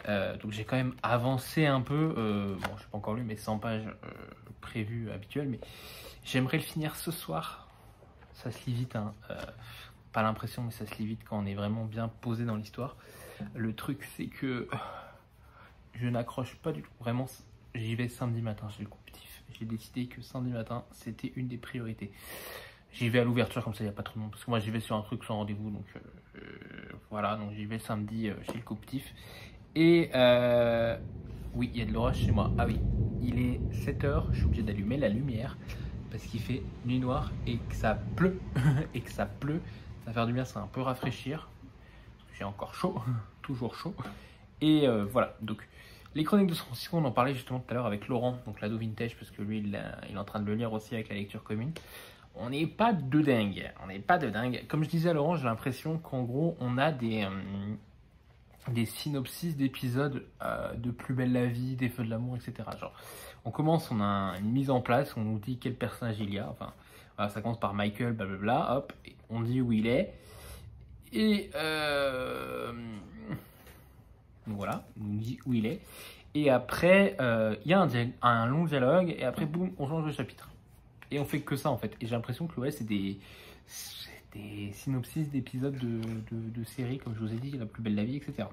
Donc j'ai quand même avancé un peu. Bon, je n'ai pas encore lu mes 100 pages prévues habituelles, mais j'aimerais le finir ce soir. Ça se lit vite, hein. Pas l'impression, mais ça se lit vite quand on est vraiment bien posé dans l'histoire. Le truc, c'est que je n'accroche pas du tout. Vraiment, j'y vais samedi matin, j'ai le compétitif. J'ai décidé que samedi matin, c'était une des priorités. J'y vais à l'ouverture, comme ça il n'y a pas trop de monde. Parce que moi, j'y vais sur un truc sans rendez-vous. Donc voilà, donc j'y vais samedi chez le compétitif. Et oui, il y a de l'orage chez moi. Ah oui, il est 7h, je suis obligé d'allumer la lumière parce qu'il fait nuit noire et que ça pleut. Et que ça pleut, ça va faire du bien, ça va un peu rafraîchir. J'ai encore chaud, toujours chaud. Et voilà, donc les Chroniques de San Francisco, on en parlait justement tout à l'heure avec Laurent, donc l'ado vintage, parce que lui, il est en train de le lire aussi avec la lecture commune. On n'est pas de dingue, on n'est pas de dingue. Comme je disais à Laurent, j'ai l'impression qu'en gros, on a des synopsis d'épisodes de Plus belle la vie, des Feux de l'amour, etc. Genre, on commence, on a une mise en place, on nous dit quel personnage il y a. Enfin, voilà, ça commence par Michael, blablabla, hop, et on dit où il est. Et donc voilà, on nous dit où il est. Et après, il y a un long dialogue, et après, boum, on change de chapitre. Et on fait que ça en fait. Et j'ai l'impression que ouais, c'est des synopsis d'épisodes de séries, comme je vous ai dit, La plus belle la vie, etc.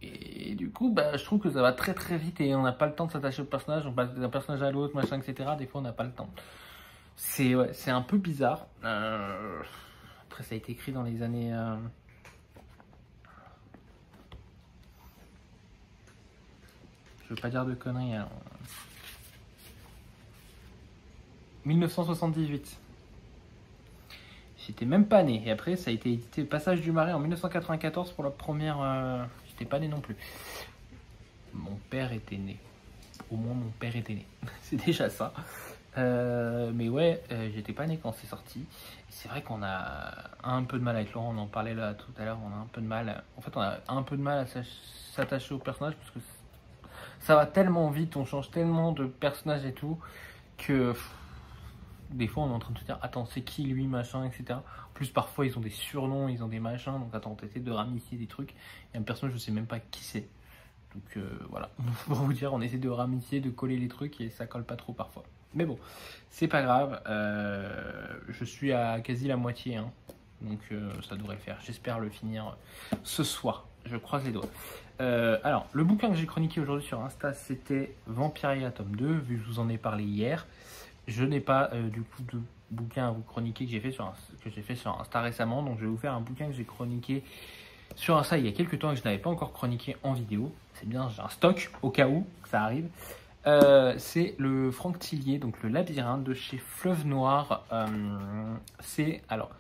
Et du coup, bah, je trouve que ça va très très vite et on n'a pas le temps de s'attacher au personnage, on passe d'un personnage à l'autre, machin, etc. Des fois, on n'a pas le temps. C'est ouais, un peu bizarre. Après, ça a été écrit dans les années... Je veux pas dire de conneries. Alors... 1978. J'étais même pas né. Et après, ça a été édité Passage du Marais en 1994 pour la première... J'étais pas né non plus. Mon père était né. Au moins, mon père était né. C'est déjà ça. Mais ouais, j'étais pas né quand c'est sorti. C'est vrai qu'on a un peu de mal avec Laurent. On en parlait là tout à l'heure. On a un peu de mal. En fait, on a un peu de mal à s'attacher au personnage parce que ça va tellement vite. On change tellement de personnages et tout que... Des fois, on est en train de se dire, attends, c'est qui lui, machin, etc. En plus, parfois, ils ont des surnoms, ils ont des machins. Donc, attends, t'essaies de ramifier des trucs. Il y a un personnage, je sais même pas qui c'est. Donc, voilà. Pour vous dire, on essaie de ramifier, de coller les trucs et ça colle pas trop parfois. Mais bon, c'est pas grave. Je suis à quasi la moitié. Hein. Donc, ça devrait le faire. J'espère le finir ce soir. Je croise les doigts. Alors, le bouquin que j'ai chroniqué aujourd'hui sur Insta, c'était Vampiria tome 2. Vu que je vous en ai parlé hier. Je n'ai pas du coup de bouquin à vous chroniquer que j'ai fait sur Insta récemment. Donc je vais vous faire un bouquin que j'ai chroniqué sur Insta il y a quelques temps et que je n'avais pas encore chroniqué en vidéo. C'est bien, j'ai un stock au cas où ça arrive. C'est le Franck Tillier, donc le Labyrinthe de chez Fleuve Noir. Alors,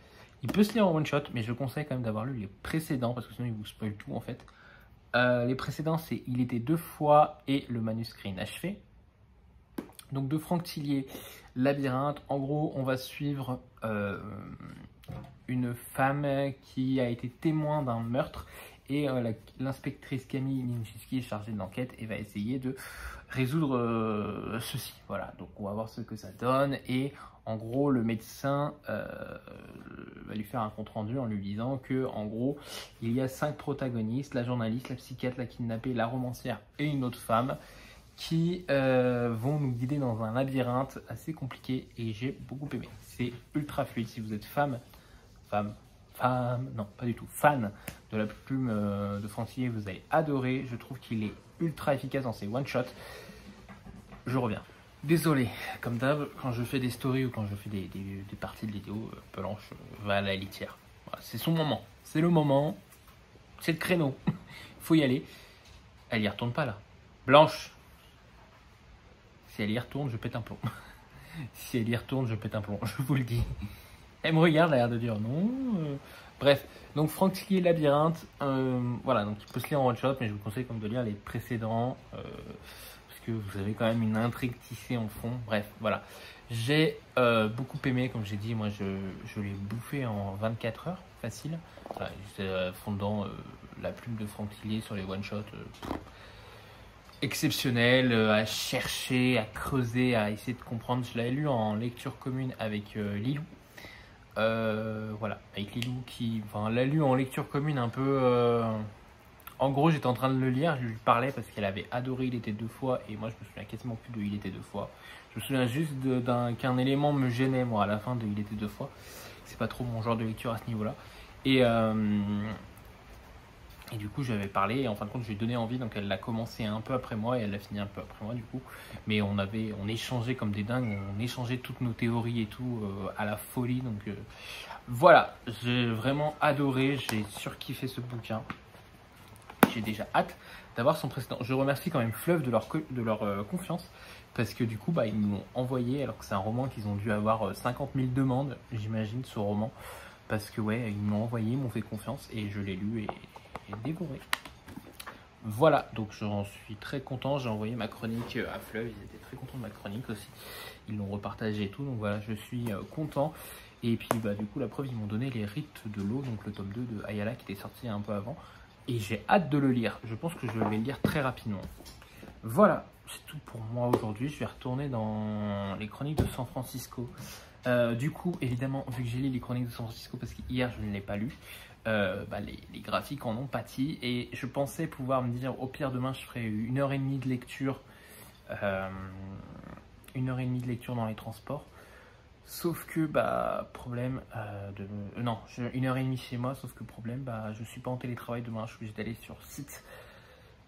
il peut se lire en one shot, mais je conseille quand même d'avoir lu les précédents parce que sinon il vous spoil tout en fait. Les précédents, c'est Il était deux fois et le manuscrit inachevé. Donc de Franck Tillier, Labyrinthe. En gros, on va suivre une femme qui a été témoin d'un meurtre et l'inspectrice Camille Minczynski est chargée de l'enquête et va essayer de résoudre ceci. Voilà, donc on va voir ce que ça donne et en gros le médecin va lui faire un compte rendu en lui disant que en gros il y a 5 protagonistes, la journaliste, la psychiatre, la kidnappée, la romancière et une autre femme qui vont nous guider dans un labyrinthe assez compliqué et j'ai beaucoup aimé. C'est ultra fluide. Si vous êtes femme, non pas du tout, fan de la plume de Franck Tillier, vous allez adorer. Je trouve qu'il est ultra efficace dans ses one-shots. Je reviens. Désolé, comme d'hab, quand je fais des stories ou quand je fais des parties de vidéo, Blanche va à la litière. Voilà, c'est son moment, c'est le moment, c'est le créneau. Il faut y aller. Elle y retourne pas là. Blanche, si elle y retourne, je pète un plomb. Si elle y retourne, je pète un plomb, je vous le dis. Elle me regarde, elle a l'air de dire non. Bref, donc Franck Tillier Labyrinthe, voilà, donc il peut se lire en one shot, mais je vous conseille comme de lire les précédents, parce que vous avez quand même une intrigue tissée en fond. Bref, voilà. J'ai beaucoup aimé, comme j'ai dit, moi je l'ai bouffé en 24 heures, facile. Voilà, juste fondant la plume de Franck Tillier sur les one shots. Exceptionnel, à chercher, à creuser, à essayer de comprendre. Je l'avais lu en lecture commune avec Lilou. Voilà, avec Lilou qui l'a lu en lecture commune un peu. En gros, j'étais en train de le lire, je lui parlais parce qu'elle avait adoré Il était deux fois et moi je me souviens quasiment plus de Il était deux fois. Je me souviens juste qu'un élément me gênait moi à la fin de Il était deux fois. C'est pas trop mon genre de lecture à ce niveau-là. Et du coup, j'avais parlé et en fin de compte, je lui ai donné envie. Donc, elle l'a commencé un peu après moi et elle l'a fini un peu après moi, du coup. Mais on échangeait comme des dingues, on échangeait toutes nos théories et tout à la folie. Donc, voilà, j'ai vraiment adoré, j'ai surkiffé ce bouquin. J'ai déjà hâte d'avoir son précédent. Je remercie quand même Fleuve de leur confiance parce que du coup, ils me l'ont envoyé alors que c'est un roman qu'ils ont dû avoir 50 000 demandes, j'imagine, ce roman. Parce que, ouais, ils me l'ont envoyé, ils m'ont fait confiance et je l'ai lu et dévoré. Voilà, donc j'en suis très content. J'ai envoyé ma chronique à Fleuve, ils étaient très contents de ma chronique aussi. Ils l'ont repartagé et tout, donc voilà, je suis content. Et puis, du coup, la preuve, ils m'ont donné Les Rites de l'eau, donc le tome 2 de Ayala qui était sorti un peu avant. Et j'ai hâte de le lire. Je pense que je vais le lire très rapidement. Voilà, c'est tout pour moi aujourd'hui. Je vais retourner dans les chroniques de San Francisco. Du coup, évidemment, vu que j'ai lu les chroniques de San Francisco, parce qu'hier je ne l'ai pas lu, les graphiques en ont pâti. Et je pensais pouvoir me dire, au pire, demain, je ferai 1h30 de lecture. 1h30 de lecture dans les transports. Sauf que, problème non, 1h30 chez moi, sauf que problème, je suis pas en télétravail demain, je suis obligé d'aller sur site.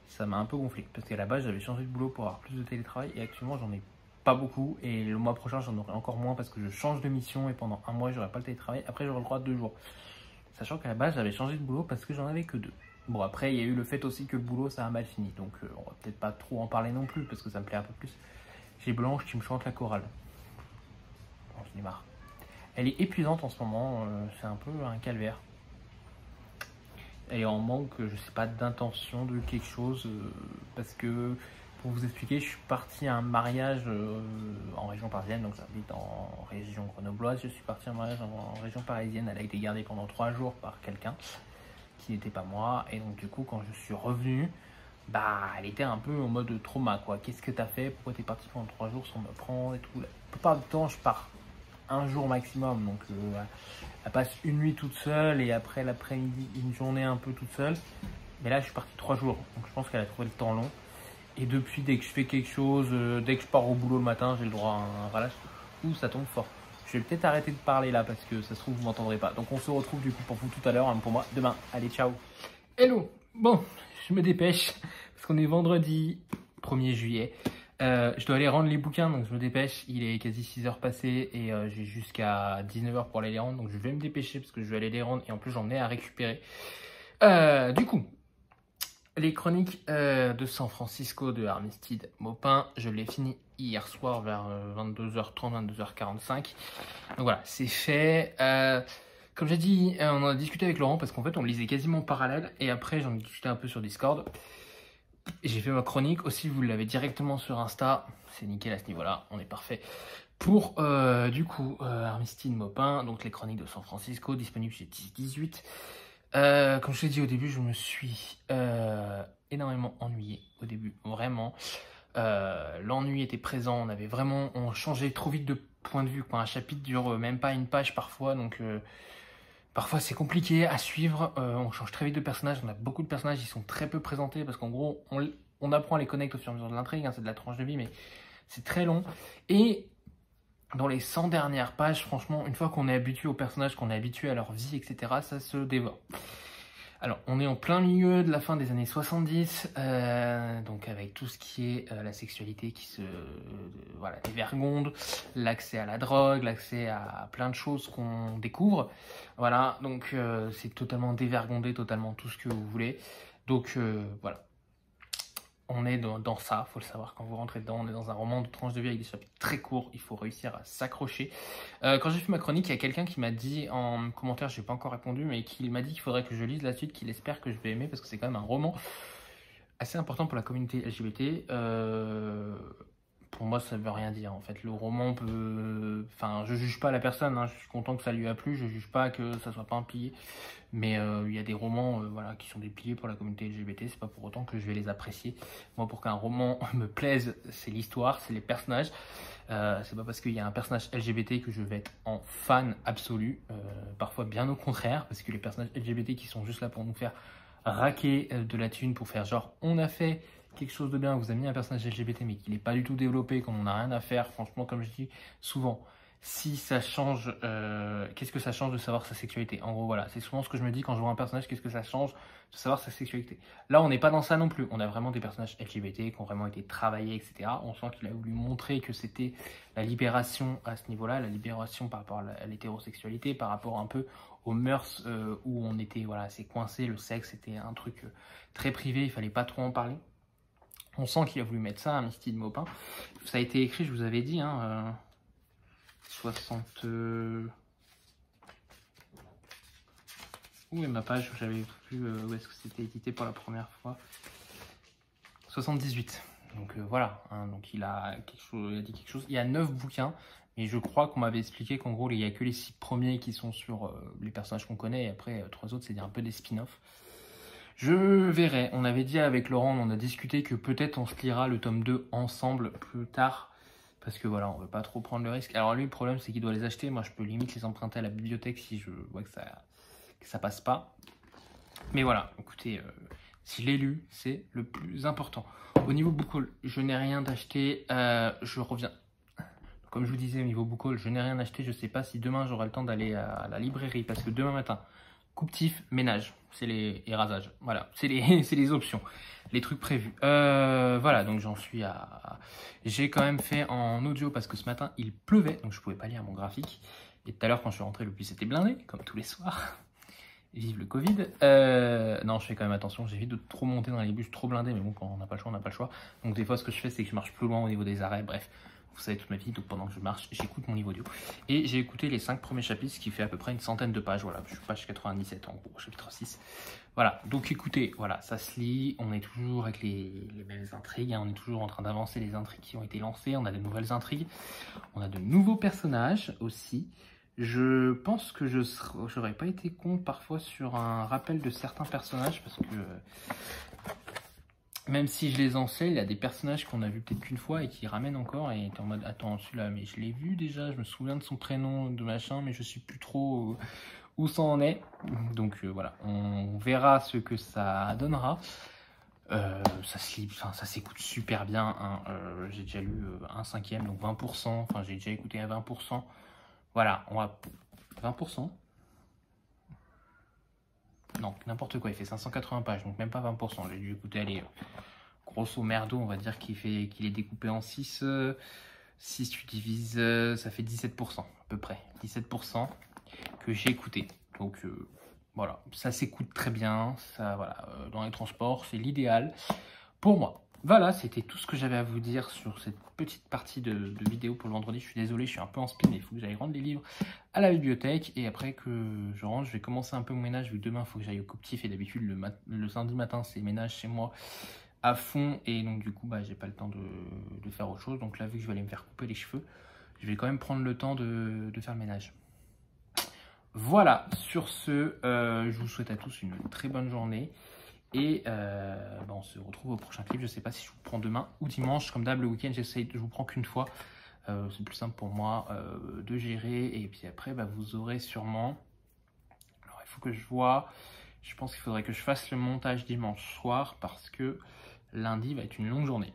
Ça m'a un peu gonflé, parce qu'à la base, j'avais changé de boulot pour avoir plus de télétravail, et actuellement, j'en ai pas beaucoup, et le mois prochain, j'en aurai encore moins, parce que je change de mission, et pendant un mois, j'aurai pas le télétravail, après, j'aurai le droit à 2 jours. Sachant qu'à la base, j'avais changé de boulot parce que j'en avais que 2. Bon, après, il y a eu le fait aussi que le boulot, ça a mal fini, donc on va peut-être pas trop en parler non plus, parce que ça me plaît un peu plus. J'ai Blanche qui me chante la chorale. J'en ai marre. Elle est épuisante en ce moment, c'est un peu un calvaire. Elle est en manque, je sais pas, d'intention de quelque chose, parce que, pour vous expliquer, je suis parti à un mariage en région parisienne, donc j'habite en région grenobloise, je suis parti à un mariage en région parisienne, elle a été gardée pendant 3 jours par quelqu'un qui n'était pas moi, et donc du coup, quand je suis revenu, elle était un peu en mode trauma, quoi. Qu'est-ce que t'as fait? Pourquoi t'es parti pendant 3 jours sans me prendre et tout? La plupart du temps, je pars un jour maximum, donc elle passe une nuit toute seule et après l'après-midi une journée un peu toute seule, mais là je suis parti 3 jours, donc je pense qu'elle a trouvé le temps long. Et depuis, dès que je fais quelque chose, dès que je pars au boulot le matin, j'ai le droit à un relâche, ça tombe fort. Je vais peut-être arrêter de parler là parce que ça se trouve vous m'entendrez pas, donc on se retrouve du coup pour vous tout à l'heure, pour moi demain. Allez, ciao. Hello. Bon, je me dépêche parce qu'on est vendredi 1er juillet. Je dois aller rendre les bouquins, donc je me dépêche. Il est quasi 6h passées et j'ai jusqu'à 19h pour aller les rendre. Donc je vais me dépêcher parce que je vais aller les rendre et en plus j'en ai à récupérer. Du coup, les chroniques de San Francisco de Armistead Maupin, je l'ai fini hier soir vers 22h30, 22h45. Donc voilà, c'est fait. Comme j'ai dit, on en a discuté avec Laurent parce qu'en fait on lisait quasiment en parallèle et après j'en ai discuté un peu sur Discord. J'ai fait ma chronique, aussi vous l'avez directement sur Insta, c'est nickel à ce niveau-là, on est parfait. Pour du coup Armistead Maupin, donc les chroniques de San Francisco, disponibles chez 10-18. Comme je l'ai dit au début, je me suis énormément ennuyé au début, vraiment. L'ennui était présent, on changeait trop vite de point de vue, quoi. Un chapitre dure même pas une page parfois, donc parfois c'est compliqué à suivre, on change très vite de personnages, on a beaucoup de personnages, ils sont très peu présentés parce qu'en gros on apprend à les connecter au fur et à mesure de l'intrigue, hein, c'est de la tranche de vie mais c'est très long. Et dans les 100 dernières pages, franchement, une fois qu'on est habitué aux personnages, qu'on est habitué à leur vie, etc., ça se dévore. Alors, on est en plein milieu de la fin des années 70, donc avec tout ce qui est la sexualité qui se voilà, dévergonde, l'accès à la drogue, l'accès à plein de choses qu'on découvre. Voilà, donc c'est totalement dévergondé, totalement tout ce que vous voulez. Donc voilà. On est dans ça, il faut le savoir, quand vous rentrez dedans, on est dans un roman de tranche de vie avec des chapitres très courts, il faut réussir à s'accrocher. Quand j'ai fait ma chronique, il y a quelqu'un qui m'a dit en commentaire, je n'ai pas encore répondu, mais qui m'a dit qu'il faudrait que je lise la suite, qu'il espère que je vais aimer, parce que c'est quand même un roman assez important pour la communauté LGBT. Pour moi, ça ne veut rien dire, en fait. Le roman peut... Enfin, je juge pas la personne, hein. Je suis content que ça lui a plu, je juge pas que ça soit pas un pilier. Mais il y a des romans voilà, qui sont des piliers pour la communauté LGBT, c'est pas pour autant que je vais les apprécier. Moi, pour qu'un roman me plaise, c'est l'histoire, c'est les personnages. C'est pas parce qu'il y a un personnage LGBT que je vais être en fan absolu. Parfois bien au contraire, parce que les personnages LGBT qui sont juste là pour nous faire raquer de la thune, pour faire genre, on a fait quelque chose de bien, vous avez mis un personnage LGBT mais qu'il n'est pas du tout développé, qu'on n'en a rien à faire, franchement, comme je dis souvent, si ça change, qu'est-ce que ça change de savoir sa sexualité? En gros, voilà, c'est souvent ce que je me dis quand je vois un personnage, qu'est-ce que ça change de savoir sa sexualité? Là, on n'est pas dans ça non plus, on a vraiment des personnages LGBT qui ont vraiment été travaillés, etc. On sent qu'il a voulu montrer que c'était la libération à ce niveau-là, la libération par rapport à l'hétérosexualité, par rapport un peu aux mœurs où on était voilà, assez coincé, le sexe était un truc très privé, il fallait pas trop en parler. On sent qu'il a voulu mettre ça à Misty de Maupin. Ça a été écrit, je vous avais dit, hein, 60... Où est ma page? J'avais vu où est-ce que c'était édité pour la première fois. 78. Donc voilà, hein, donc il a dit quelque chose. Il y a 9 bouquins, mais je crois qu'on m'avait expliqué qu'en gros, il n'y a que les 6 premiers qui sont sur les personnages qu'on connaît, et après 3 autres, c'est un peu des spin-offs. Je verrai, on avait dit avec Laurent, on a discuté que peut-être on se lira le tome 2 ensemble plus tard, parce que voilà, on veut pas trop prendre le risque. Alors lui, le problème, c'est qu'il doit les acheter, moi je peux limite les emprunter à la bibliothèque si je vois que ça passe pas. Mais voilà, écoutez, si je l'ai lu, c'est le plus important. Au niveau book haul, je n'ai rien d'acheté, je reviens. Comme je vous disais, au niveau book haul, je n'ai rien acheté, je sais pas si demain j'aurai le temps d'aller à la librairie, parce que demain matin, coupe-tif, ménage, c'est et rasage. Voilà, c'est les options, les trucs prévus. Voilà, donc j'en suis à... J'ai quand même fait en audio parce que ce matin, il pleuvait, donc je pouvais pas lire mon graphique. Et tout à l'heure, quand je suis rentré, le bus était blindé, comme tous les soirs. Vive le Covid. Non, je fais quand même attention, j'évite de trop monter dans les bus trop blindés, mais bon, quand on n'a pas le choix, on n'a pas le choix. Donc des fois, ce que je fais, c'est que je marche plus loin au niveau des arrêts, bref. Vous savez toute ma vie, donc pendant que je marche, j'écoute mon livre audio. Et j'ai écouté les 5 premiers chapitres, ce qui fait à peu près une centaine de pages. Voilà, je suis page 97 en gros, chapitre 6. Voilà, donc écoutez, voilà, ça se lit, on est toujours avec les mêmes intrigues, hein, on est toujours en train d'avancer les intrigues qui ont été lancées, on a de nouvelles intrigues, on a de nouveaux personnages aussi. Je pense que je n'aurais pas été con parfois sur un rappel de certains personnages, parce que... même si je les enseigne, il y a des personnages qu'on a vu peut-être qu'une fois et qui ramènent encore et t'es en mode attends celui-là mais je l'ai vu déjà, je me souviens de son prénom, de machin, mais je sais plus trop où ça en est. Donc voilà, on verra ce que ça donnera. Ça se lit, enfin ça s'écoute super bien. Hein. J'ai déjà lu un cinquième, donc 20%. Enfin j'ai déjà écouté à 20%. Voilà, on va 20%. Non, n'importe quoi, il fait 580 pages, donc même pas 20%. J'ai dû écouter, allez, grosso merdo, on va dire qu'il est découpé en 6. 6, tu divises, ça fait 17%, à peu près. 17% que j'ai écouté. Donc, voilà, ça s'écoute très bien. Ça, voilà, dans les transports, c'est l'idéal pour moi. Voilà, c'était tout ce que j'avais à vous dire sur cette petite partie de vidéo pour le vendredi. Je suis désolé, je suis un peu en speed, mais il faut que j'aille rendre les livres à la bibliothèque. Et après que je rentre, je vais commencer un peu mon ménage, vu que demain, il faut que j'aille au coupe-tif. Et d'habitude, le samedi matin, c'est ménage chez moi à fond. Et donc, du coup, bah, j'ai pas le temps de faire autre chose. Donc là, vu que je vais aller me faire couper les cheveux, je vais quand même prendre le temps de faire le ménage. Voilà, sur ce, je vous souhaite à tous une très bonne journée. Et on se retrouve au prochain clip. Je ne sais pas si je vous prends demain ou dimanche. Comme d'hab, le week-end, je vous prends qu'une fois. C'est plus simple pour moi de gérer. Et puis après, vous aurez sûrement... Alors, il faut que je vois. Je pense qu'il faudrait que je fasse le montage dimanche soir parce que lundi va être une longue journée.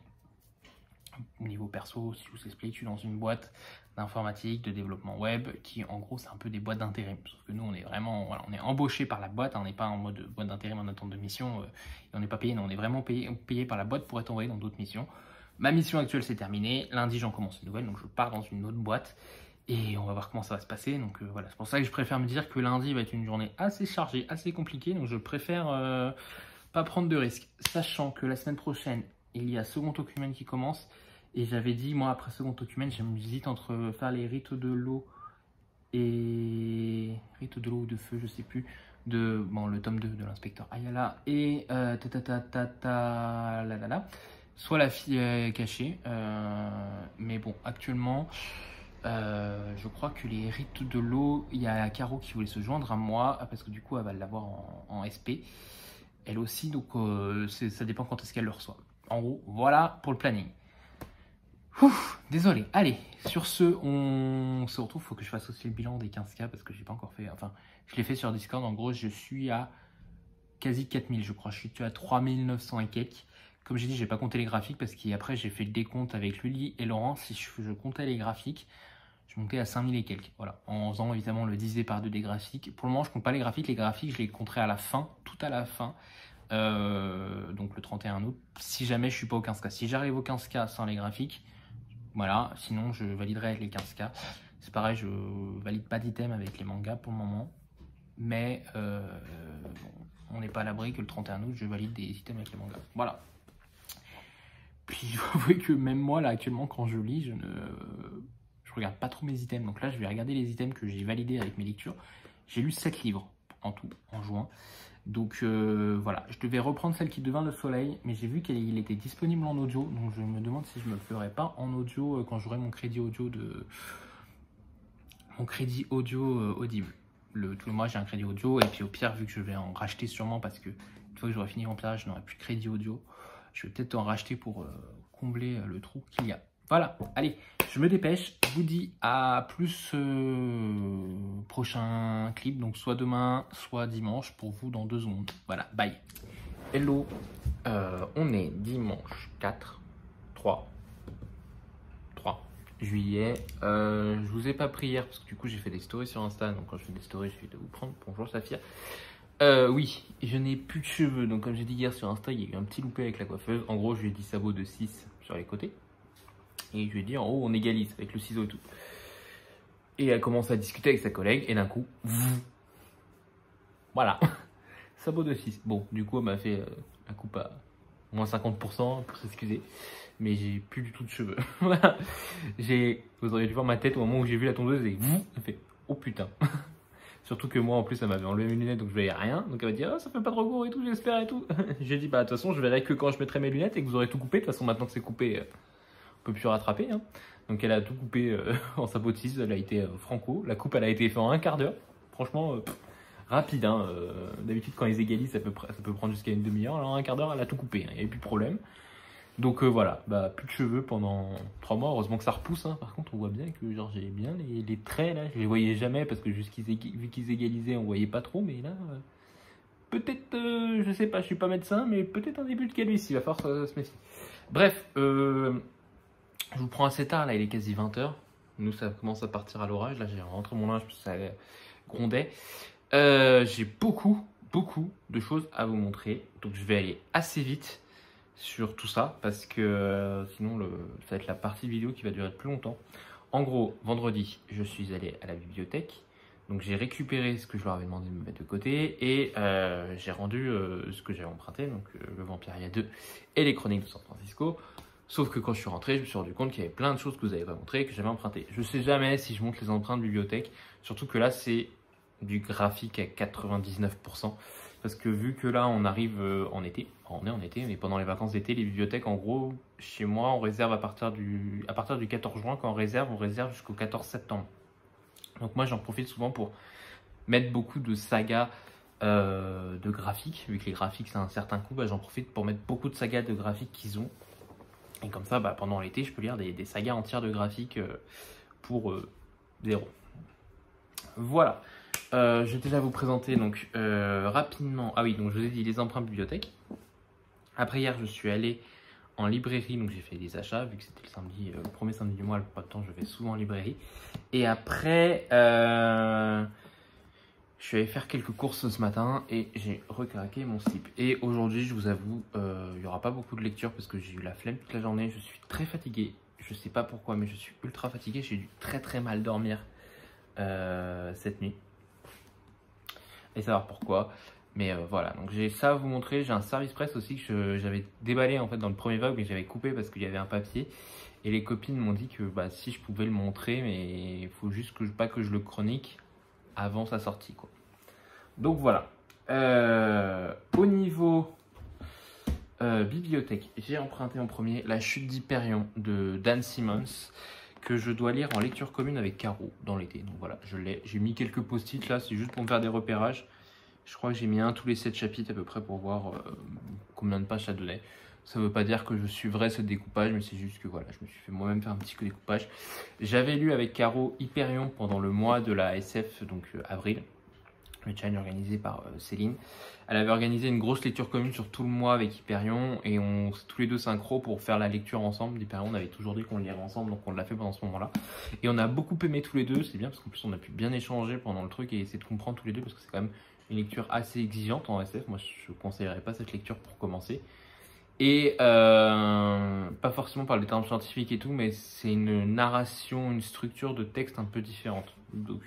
Au niveau perso, si je vous explique, je suis dans une boîte d'informatique, de développement web, qui en gros c'est un peu des boîtes d'intérim. Sauf que nous on est vraiment, voilà, on est embauché par la boîte, on n'est pas en mode boîte d'intérim en attente de mission, et on n'est pas payé, non, on est vraiment payé par la boîte pour être envoyé dans d'autres missions. Ma mission actuelle c'est terminée, lundi j'en commence une nouvelle, donc je pars dans une autre boîte. Et on va voir comment ça va se passer. Donc voilà, c'est pour ça que je préfère me dire que lundi va être une journée assez chargée, assez compliquée. Donc je préfère pas prendre de risques. Sachant que la semaine prochaine, il y a Second Ocumen qui commence. Et j'avais dit, moi, après Second Ocumen, j'hésite entre faire les rites de l'eau et... rites de l'eau ou de feu, je sais plus. Bon, le tome 2 de l'inspecteur Ayala. Et soit la fille cachée. Mais bon, actuellement... je crois que les rites de l'eau, il y a Caro qui voulait se joindre à moi parce que du coup elle va l'avoir en SP elle aussi, donc ça dépend quand est-ce qu'elle le reçoit. En gros, voilà pour le planning. Ouf, désolé. Allez, sur ce, on se retrouve. Il faut que je fasse aussi le bilan des 15K parce que j'ai pas encore fait. Enfin, je l'ai fait sur Discord. En gros, je suis à quasi 4000, je crois. Je suis à 3900 et quelques. Comme j'ai dit, j'ai pas compté les graphiques parce qu'après j'ai fait le décompte avec Lully et Laurent. Si je comptais les graphiques, je montais à 5000 et quelques. Voilà, en faisant évidemment le divisé par 2 des graphiques. Pour le moment, je compte pas les graphiques. Les graphiques, je les compterai à la fin, tout à la fin. Donc le 31 août. Si jamais je suis pas au 15K. Si j'arrive au 15K sans les graphiques, voilà. Sinon, je validerai avec les 15K. C'est pareil, je valide pas d'item avec les mangas pour le moment. Mais bon, on n'est pas à l'abri que le 31 août, je valide des items avec les mangas. Voilà. Puis je dois avouer que même moi, là, actuellement, quand je lis, je regarde pas trop mes items. Donc là, je vais regarder les items que j'ai validés avec mes lectures. J'ai lu 7 livres en tout, en juin. Donc voilà, je devais reprendre celle qui devint le soleil, mais j'ai vu qu'il était disponible en audio. Donc je me demande si je me le ferais pas en audio quand j'aurai mon crédit audio audible. Tous les mois, j'ai un crédit audio. Et puis au pire, vu que je vais en racheter sûrement parce que une fois que j'aurai fini Vampire, je n'aurai plus de crédit audio. Je vais peut-être en racheter pour combler le trou qu'il y a. Voilà, allez, je me dépêche. Je vous dis à plus prochain clip. Donc soit demain, soit dimanche pour vous dans 2 secondes. Voilà, bye. Hello, on est dimanche 3 juillet. Je vous ai pas pris hier parce que du coup j'ai fait des stories sur Insta. Donc quand je fais des stories, je vais vous prendre. Bonjour Safia. Oui, je n'ai plus de cheveux. Donc comme j'ai dit hier sur Insta, il y a eu un petit loupé avec la coiffeuse. En gros, je lui ai dit sabot de 6 sur les côtés. Et je lui ai dit en haut, on égalise avec le ciseau et tout. Et elle commence à discuter avec sa collègue. Et d'un coup, voilà, sabot de 6. Bon, du coup, elle m'a fait la coupe à moins 50% pour s'excuser. Mais j'ai plus du tout de cheveux. Voilà. Vous auriez dû voir ma tête au moment où j'ai vu la tondeuse et elle fait oh putain. Surtout que moi en plus elle m'avait enlevé mes lunettes donc je voyais rien. Donc elle m'a dit oh, ça fait pas trop gros et tout, j'espère et tout. J'ai dit bah de toute façon je verrai que quand je mettrai mes lunettes et que vous aurez tout coupé. De toute façon maintenant que c'est coupé, on peut plus rattraper. Hein. Donc elle a tout coupé en sabotise, elle a été franco. La coupe elle a été faite en un quart d'heure. Franchement rapide. Hein. D'habitude quand ils égalisent ça peut prendre jusqu'à une demi-heure. Alors en un quart d'heure elle a tout coupé, hein. Il n'y avait plus de problème. Donc voilà, bah, plus de cheveux pendant 3 mois, heureusement que ça repousse, hein. Par contre on voit bien que genre j'ai bien les traits là, je les voyais jamais parce que vu qu'ils égalisaient on voyait pas trop, mais là peut-être, je sais pas, je suis pas médecin, mais peut-être un début de calvitie, il va falloir se méfier. Bref, je vous prends assez tard, là il est quasi 20h, nous ça commence à partir à l'orage, là j'ai rentré mon linge parce que ça grondait. J'ai beaucoup de choses à vous montrer, donc je vais aller assez vite sur tout ça parce que sinon ça va être la partie vidéo qui va durer plus longtemps. En gros, vendredi, je suis allé à la bibliothèque, donc j'ai récupéré ce que je leur avais demandé de me mettre de côté et j'ai rendu ce que j'avais emprunté, donc le Vampiria 2 et les Chroniques de San Francisco. Sauf que quand je suis rentré, je me suis rendu compte qu'il y avait plein de choses que vous n'avez pas montrées que j'avais empruntées. Je sais jamais si je montre les empreintes de bibliothèque, surtout que là c'est du graphique à 99%. Parce que vu que là on arrive en été, on est en été, mais pendant les vacances d'été, les bibliothèques en gros, chez moi on réserve à partir du 14 juin, quand on réserve jusqu'au 14 septembre. Donc moi j'en profite souvent pour mettre beaucoup de sagas de graphiques, vu que les graphiques c'est un certain coût, bah, j'en profite pour mettre beaucoup de sagas de graphiques qu'ils ont. Et comme ça, bah, pendant l'été, je peux lire des sagas entières de graphiques pour 0. Voilà. Je vais déjà vous présenter donc rapidement. Ah oui, donc je vous ai dit les empreintes bibliothèques. Après hier, je suis allé en librairie, donc j'ai fait des achats, vu que c'était le samedi, le premier samedi du mois, le pas de temps, je vais souvent en librairie. Et après, je suis allé faire quelques courses ce matin et j'ai recraqué mon slip. Et aujourd'hui, je vous avoue, il n'y aura pas beaucoup de lecture parce que j'ai eu la flemme toute la journée, je suis très fatigué. Je sais pas pourquoi, mais je suis ultra fatigué, j'ai dû très mal dormir cette nuit. Et savoir pourquoi. Mais voilà, donc j'ai ça à vous montrer. J'ai un service presse aussi que j'avais déballé en fait dans le premier vlog, mais j'avais coupé parce qu'il y avait un papier. Et les copines m'ont dit que bah, si je pouvais le montrer, mais il faut juste pas que je le chronique avant sa sortie, quoi. Donc voilà. Au niveau bibliothèque, j'ai emprunté en premier La Chute d'Hyperion de Dan Simmons, que je dois lire en lecture commune avec Caro dans l'été. Donc voilà, je l'ai. J'ai mis quelques post-it là, c'est juste pour me faire des repérages. Je crois que j'ai mis un tous les 7 chapitres à peu près pour voir combien de pages ça donnait. Ça ne veut pas dire que je suivrai ce découpage, mais c'est juste que voilà, je me suis fait moi-même faire un petit découpage. J'avais lu avec Caro Hyperion pendant le mois de la SF, donc avril, le challenge organisé par Céline. Elle avait organisé une grosse lecture commune sur tout le mois avec Hyperion et on tous les deux synchro pour faire la lecture ensemble d'Hyperion. On avait toujours dit qu'on le lirait ensemble, donc on l'a fait pendant ce moment-là. Et on a beaucoup aimé tous les deux, c'est bien parce qu'en plus on a pu bien échanger pendant le truc et essayer de comprendre tous les deux parce que c'est quand même une lecture assez exigeante en SF. Moi je ne conseillerais pas cette lecture pour commencer. Et pas forcément par les termes scientifiques et tout, mais c'est une narration, une structure de texte un peu différente. Donc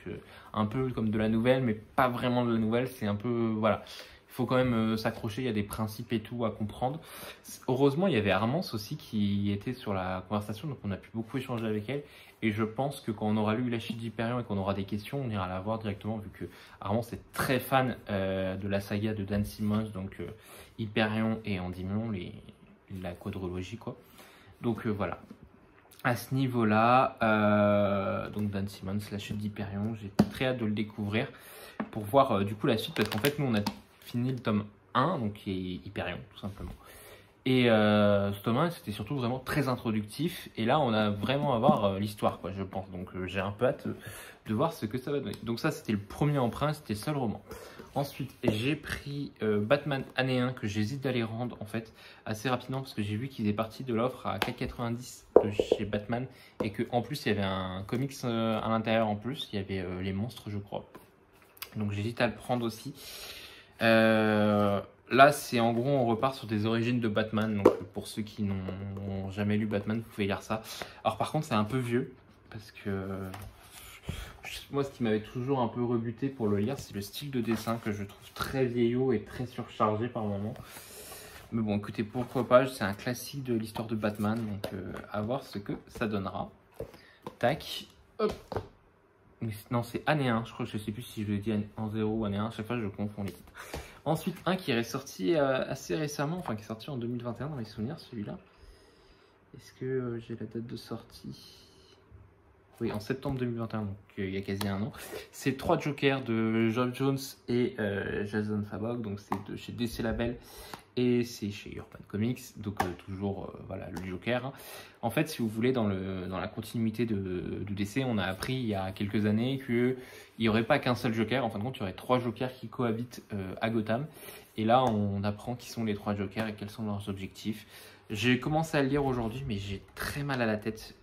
un peu comme de la nouvelle, mais pas vraiment de la nouvelle. C'est un peu, voilà, il faut quand même s'accrocher, il y a des principes et tout à comprendre. Heureusement, il y avait Armance aussi qui était sur la conversation, donc on a pu beaucoup échanger avec elle. Et je pense que quand on aura lu La Chute d'Hyperion et qu'on aura des questions, on ira la voir directement, vu que Armance est très fan de la saga de Dan Simmons, donc Hyperion et Endymion, la quadrologie, quoi. Donc voilà. À ce niveau-là, donc Dan Simmons, La Chute d'Hyperion, j'ai très hâte de le découvrir pour voir du coup la suite, parce qu'en fait nous on a fini le tome 1, donc qui est Hyperion tout simplement. Et ce tome 1 c'était surtout vraiment très introductif, et là on a vraiment à voir l'histoire, quoi, je pense. Donc j'ai un peu hâte de voir ce que ça va donner. Donc ça c'était le premier emprunt, c'était le seul roman. Ensuite j'ai pris Batman année 1 que j'hésite d'aller rendre en fait assez rapidement parce que j'ai vu qu'il est parti de l'offre à 4,90 de chez Batman et qu'en plus il y avait un comics à l'intérieur en plus, il y avait les monstres je crois. Donc j'hésite à le prendre aussi. Là c'est en gros on repart sur des origines de Batman, donc pour ceux qui n'ont jamais lu Batman vous pouvez lire ça. Alors par contre c'est un peu vieux parce que moi ce qui m'avait toujours un peu rebuté pour le lire c'est le style de dessin que je trouve très vieillot et très surchargé par moments. Mais bon écoutez pourquoi pas, c'est un classique de l'histoire de Batman, donc à voir ce que ça donnera. Tac, hop. Non, c'est année 1, je crois que je sais plus si je l'ai dit en 0 ou année 1, à chaque fois je confonds les titres. Ensuite, un qui est sorti assez récemment, enfin qui est sorti en 2021 dans mes souvenirs, celui-là. Est-ce que j'ai la date de sortie? Oui, en septembre 2021, donc il y a quasi un an. C'est 3 Jokers de Geoff Johns et Jason Fabok, donc c'est de chez DC Label et c'est chez Urban Comics, donc toujours voilà, le Joker. En fait, si vous voulez, dans la continuité de DC, on a appris il y a quelques années qu'il n'y aurait pas qu'un seul Joker. En fin de compte, il y aurait 3 Jokers qui cohabitent à Gotham. Et là, on apprend qui sont les 3 Jokers et quels sont leurs objectifs. J'ai commencé à le lire aujourd'hui, mais j'ai très mal à la tête.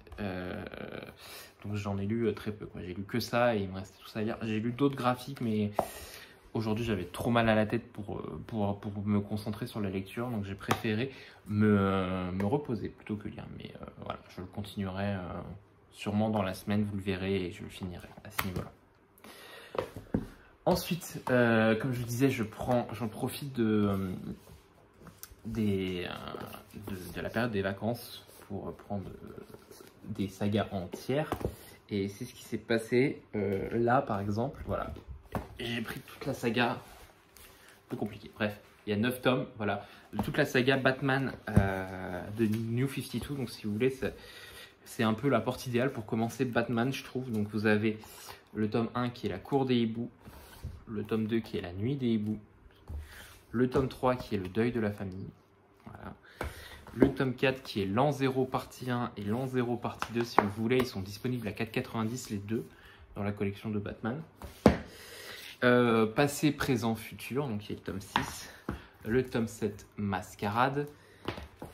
Donc j'en ai lu très peu, quoi. J'ai lu que ça et il me restait tout ça à lire. J'ai lu d'autres graphiques, mais aujourd'hui j'avais trop mal à la tête pour me concentrer sur la lecture, donc j'ai préféré me reposer plutôt que lire. Mais voilà, je le continuerai sûrement dans la semaine, vous le verrez, et je le finirai à ce niveau-là. Ensuite, comme je vous disais, j'en profite de la période des vacances pour prendre des sagas entières, et c'est ce qui s'est passé là par exemple. Voilà, j'ai pris toute la saga, un peu compliqué, bref, il y a 9 tomes, voilà, de toute la saga Batman de New 52, donc si vous voulez c'est un peu la porte idéale pour commencer Batman je trouve. Donc vous avez le tome 1 qui est la cour des hiboux, le tome 2 qui est la nuit des hiboux, le tome 3 qui est le deuil de la famille, voilà. Le tome 4 qui est l'an 0 partie 1 et l'an 0 partie 2, si vous voulez, ils sont disponibles à 4,90 les deux dans la collection de Batman. Passé, présent, futur, donc il y a le tome 6, le tome 7 Mascarade,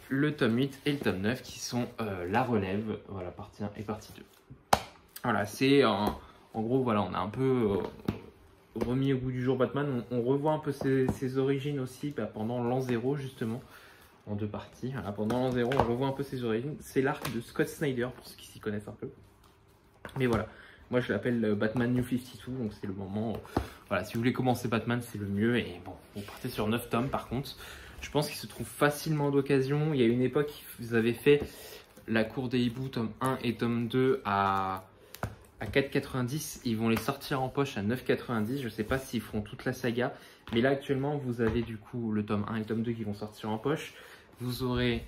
le tome 8 et le tome 9 qui sont la relève, voilà, partie 1 et partie 2. Voilà, c'est en gros, voilà, on a un peu remis au goût du jour Batman. On revoit un peu ses origines aussi pendant l'an 0, justement, en 2 parties. Voilà, pendant l'an 0, on revoit un peu ses origines. C'est l'arc de Scott Snyder, pour ceux qui s'y connaissent un peu. Mais voilà, moi je l'appelle Batman New 52, donc c'est le moment. Voilà, si vous voulez commencer Batman, c'est le mieux. Et bon, vous partez sur 9 tomes par contre. Je pense qu'il se trouve facilement d'occasion. Il y a une époque, vous avez fait La Cour des Hiboux, tome 1 et tome 2 à 4,90. Ils vont les sortir en poche à 9,90. Je ne sais pas s'ils feront toute la saga. Mais là, actuellement, vous avez du coup le tome 1 et le tome 2 qui vont sortir en poche. Vous avez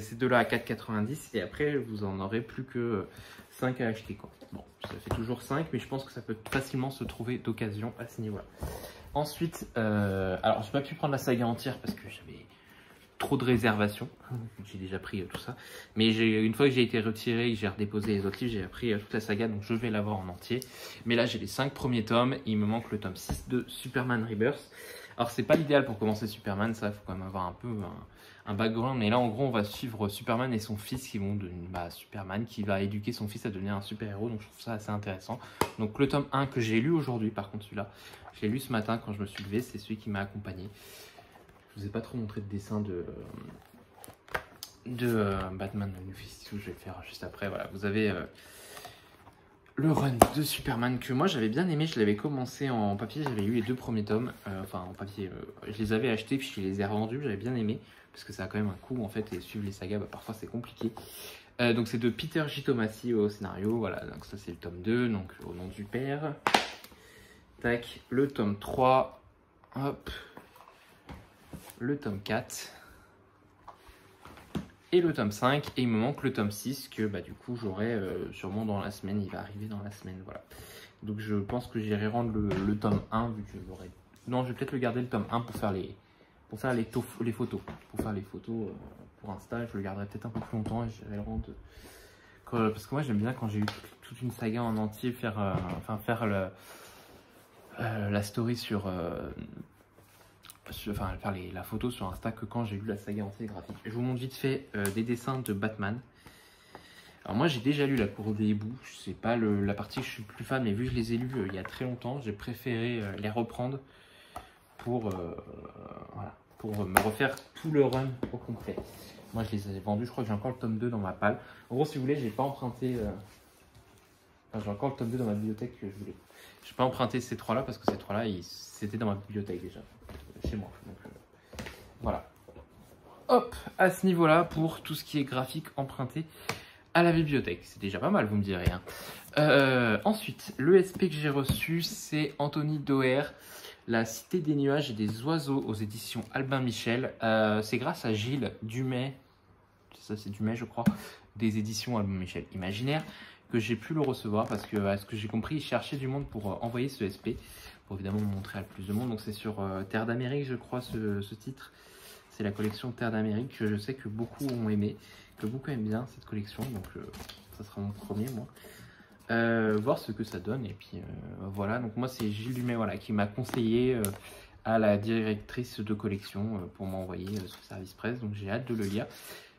ces deux-là à 4,90. Et après, vous en aurez plus que 5 à acheter, quoi. Bon, ça fait toujours 5, mais je pense que ça peut facilement se trouver d'occasion à ce niveau-là. Ensuite, alors j'ai pas pu prendre la saga entière parce que j'avais trop de réservations. J'ai déjà pris tout ça. Mais une fois que j'ai été retiré et que j'ai redéposé les autres livres, j'ai pris toute la saga, donc je vais l'avoir en entier. Mais là, j'ai les 5 premiers tomes. Il me manque le tome 6 de Superman Rebirth. Alors, c'est pas l'idéal pour commencer Superman, ça, il faut quand même avoir un peu un background. Mais là, en gros, on va suivre Superman et son fils qui vont devenir Superman, qui va éduquer son fils à devenir un super-héros. Donc, je trouve ça assez intéressant. Donc, le tome 1 que j'ai lu aujourd'hui, par contre, celui-là, je l'ai lu ce matin quand je me suis levé. C'est celui qui m'a accompagné. Je vous ai pas trop montré de dessin de Batman New 52, je vais le faire juste après. Voilà, vous avez le run de Superman que moi j'avais bien aimé. Je l'avais commencé en papier, j'avais lu les 2 premiers tomes. Enfin, en papier, je les avais achetés puis je les ai revendus. J'avais bien aimé parce que ça a quand même un coût en fait. Et suivre les sagas, parfois c'est compliqué. Donc c'est de Peter J. Tomasi au scénario. Voilà, donc ça c'est le tome 2, donc au nom du père. Tac, le tome 3. Hop. Le tome 4 et le tome 5, et il me manque le tome 6 que du coup j'aurai sûrement dans la semaine, il va arriver dans la semaine, voilà. Donc je pense que j'irai rendre le tome 1 vu que j'aurai... Non, je vais peut-être le garder le tome 1 pour faire les photos. Pour faire les photos pour Insta, je le garderai peut-être un peu plus longtemps et j'irai le rendre... Parce que moi j'aime bien quand j'ai eu toute une saga en entier, faire la story sur... faire la photo sur Insta que quand j'ai lu la saga entière graphique. Je vous montre vite fait des dessins de Batman. Alors moi j'ai déjà lu La Cour des Hiboux, c'est pas la partie que je suis le plus fan, mais vu que je les ai lus il y a très longtemps, j'ai préféré les reprendre pour me refaire tout le run au complet. Moi je les ai vendus, je crois que j'ai encore le tome 2 dans ma palle. En gros si vous voulez, j'ai pas emprunté... j'ai encore le tome 2 dans ma bibliothèque que je voulais. J'ai pas emprunté ces 3 là parce que ces 3 là c'était dans ma bibliothèque déjà. Chez moi. Donc, voilà. Hop, à ce niveau-là, pour tout ce qui est graphique emprunté à la bibliothèque. C'est déjà pas mal, vous me direz. Hein. Ensuite, l'ESP que j'ai reçu, c'est Anthony Doerr, La Cité des Nuages et des Oiseaux aux éditions Albin Michel. C'est grâce à Gilles Dumais, ça c'est Dumais je crois, des éditions Albin Michel Imaginaire, que j'ai pu le recevoir parce que, à ce que j'ai compris, il cherchait du monde pour envoyer ce SP. Pour évidemment montrer à plus de monde. Donc c'est sur Terre d'Amérique, je crois, ce titre. C'est la collection Terre d'Amérique que je sais que beaucoup ont aimé, que beaucoup aiment bien cette collection. Donc ça sera mon premier, moi. Voir ce que ça donne. Et puis voilà. Donc moi, c'est Gilles Dumais qui m'a conseillé à la directrice de collection pour m'envoyer ce service presse. Donc j'ai hâte de le lire.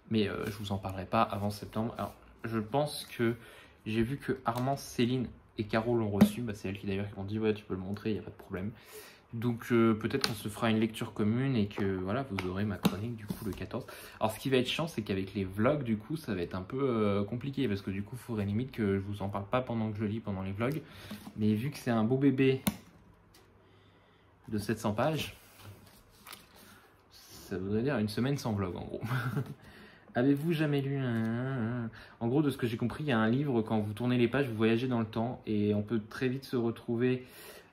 Mais je vous en parlerai pas avant septembre. Alors je pense que j'ai vu que Armand, Céline et Caro l'ont reçu, c'est elles qui d'ailleurs qui m'ont dit ouais tu peux le montrer, il n'y a pas de problème. Donc peut-être qu'on se fera une lecture commune et que voilà vous aurez ma chronique du coup le 14. Alors ce qui va être chiant c'est qu'avec les vlogs du coup ça va être un peu compliqué parce que du coup il faudrait limite que je vous en parle pas pendant que je lis pendant les vlogs. Mais vu que c'est un beau bébé de 700 pages, ça voudrait dire une semaine sans vlog en gros. Avez-vous jamais lu En gros, de ce que j'ai compris, il y a un livre, quand vous tournez les pages, vous voyagez dans le temps et on peut très vite se retrouver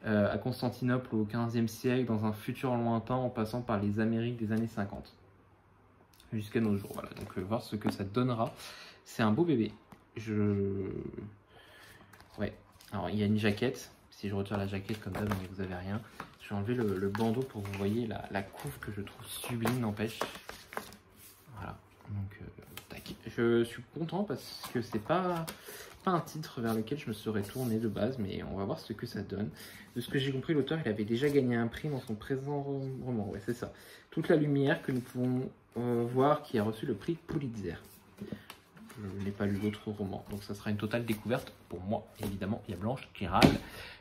à Constantinople au 15e siècle, dans un futur lointain, en passant par les Amériques des années 50. Jusqu'à nos jours, voilà. Donc, voir ce que ça donnera. C'est un beau bébé. Ouais. Alors, il y a une jaquette. Si je retire la jaquette comme ça, donc vous avez rien. Je vais enlever le bandeau pour que vous voyez la couve que je trouve sublime, n'empêche. Voilà. Donc, tac. Y. Je suis content parce que c'est pas un titre vers lequel je me serais tourné de base, mais on va voir ce que ça donne. De ce que j'ai compris, l'auteur il avait déjà gagné un prix dans son présent roman. Ouais, c'est ça. Toute la lumière que nous pouvons voir qui a reçu le prix Pulitzer. Je n'ai pas lu l'autre roman, donc ça sera une totale découverte pour moi. Évidemment, il y a Blanche qui râle,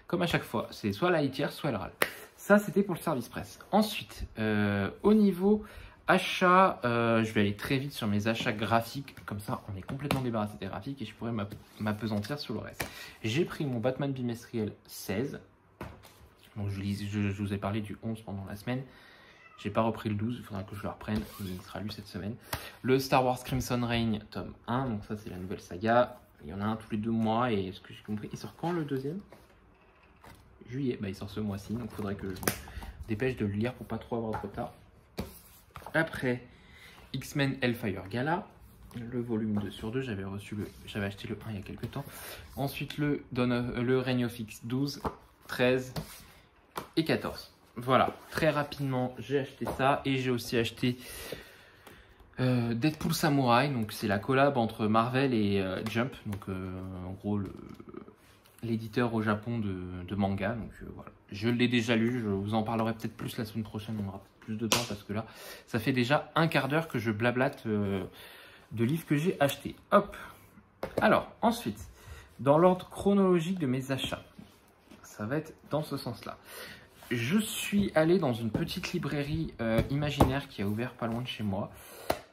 comme à chaque fois. C'est soit la litière, soit elle râle. Ça, c'était pour le service presse. Ensuite, au niveau achat, je vais aller très vite sur mes achats graphiques. Comme ça, on est complètement débarrassé des graphiques et je pourrais m'apesantir sur le reste. J'ai pris mon Batman bimestriel 16. Donc, je vous ai parlé du 11 pendant la semaine. J'ai pas repris le 12, il faudra que je le reprenne, il sera lu cette semaine. Le Star Wars Crimson Reign, tome 1, donc ça c'est la nouvelle saga. Il y en a un tous les 2 mois et ce que j'ai compris, il sort quand le deuxième? Juillet, bah il sort ce mois-ci, donc il faudrait que je me dépêche de le lire pour pas trop avoir de retard. Après, X-Men Hellfire Gala, le volume 2 sur 2, j'avais acheté le 1 il y a quelques temps. Ensuite le Reign of X 12, 13 et 14. Voilà, très rapidement, j'ai acheté ça et j'ai aussi acheté Deadpool Samurai. Donc c'est la collab entre Marvel et Jump, donc en gros l'éditeur au Japon de manga. Donc voilà, je l'ai déjà lu, je vous en parlerai peut-être plus la semaine prochaine, on aura plus de temps parce que là, ça fait déjà un quart d'heure que je blablate de livres que j'ai achetés. Hop. Alors ensuite, dans l'ordre chronologique de mes achats, ça va être dans ce sens-là. Je suis allé dans une petite librairie imaginaire qui a ouvert pas loin de chez moi.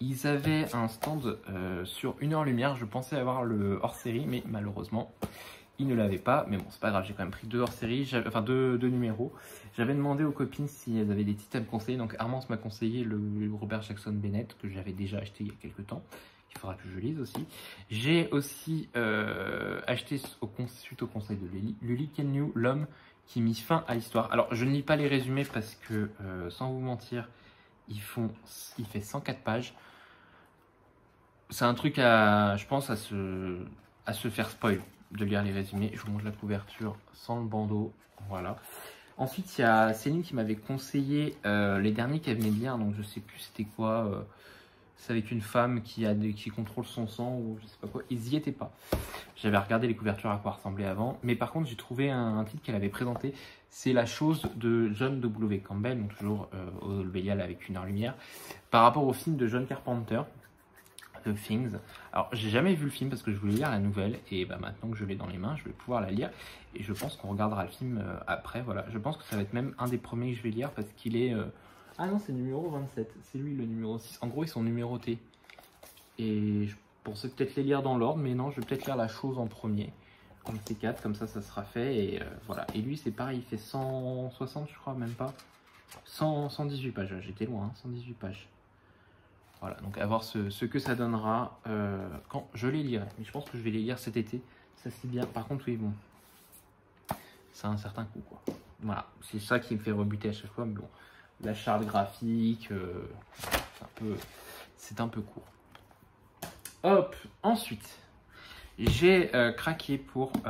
Ils avaient un stand sur 1 heure lumière. Je pensais avoir le hors-série, mais malheureusement, ils ne l'avaient pas. Mais bon, c'est pas grave, j'ai quand même pris 2 hors-série, enfin deux numéros. J'avais demandé aux copines si elles avaient des titres à me conseiller. Donc Armance m'a conseillé le Robert Jackson Bennett, que j'avais déjà acheté il y a quelques temps. Il faudra que je lise aussi. J'ai aussi acheté, suite au conseil de Lily Kenyu, L'homme qui mit fin à l'histoire. Alors, je ne lis pas les résumés parce que, sans vous mentir, il fait 104 pages. C'est un truc je pense, à se faire spoil de lire les résumés. Je vous montre la couverture sans le bandeau. Voilà. Ensuite, il y a Céline qui m'avait conseillé les derniers qu'elle venait de lire. Donc, je sais plus c'était quoi. C'est avec une femme qui contrôle son sang ou je sais pas quoi. Ils n'y étaient pas. J'avais regardé les couvertures à quoi ressemblaient avant. Mais par contre, j'ai trouvé un titre qu'elle avait présenté. C'est La chose de John W. Campbell, donc toujours au Bélial avec 1 heure lumière. Par rapport au film de John Carpenter, The Things. Alors, j'ai jamais vu le film parce que je voulais lire la nouvelle. Et bah, maintenant que je l'ai dans les mains, je vais pouvoir la lire. Et je pense qu'on regardera le film après. Voilà. Je pense que ça va être même un des premiers que je vais lire parce qu'il est... Ah non, c'est le numéro 27. C'est lui le numéro 6. En gros, ils sont numérotés. Et je pensais peut-être les lire dans l'ordre, mais non, je vais peut-être lire La chose en premier. Comme C4, comme ça sera fait. Et voilà. Et lui, c'est pareil, il fait 160, je crois, même pas. 118 pages. J'étais loin, hein, 118 pages. Voilà, donc à voir ce que ça donnera quand je les lirai. Mais je pense que je vais les lire cet été. Ça, c'est bien. Par contre, oui, bon. C'est un certain coup, quoi. Voilà. C'est ça qui me fait rebuter à chaque fois. Mais bon. La charte graphique, c'est un peu court. Hop, ensuite, j'ai craqué pour, vous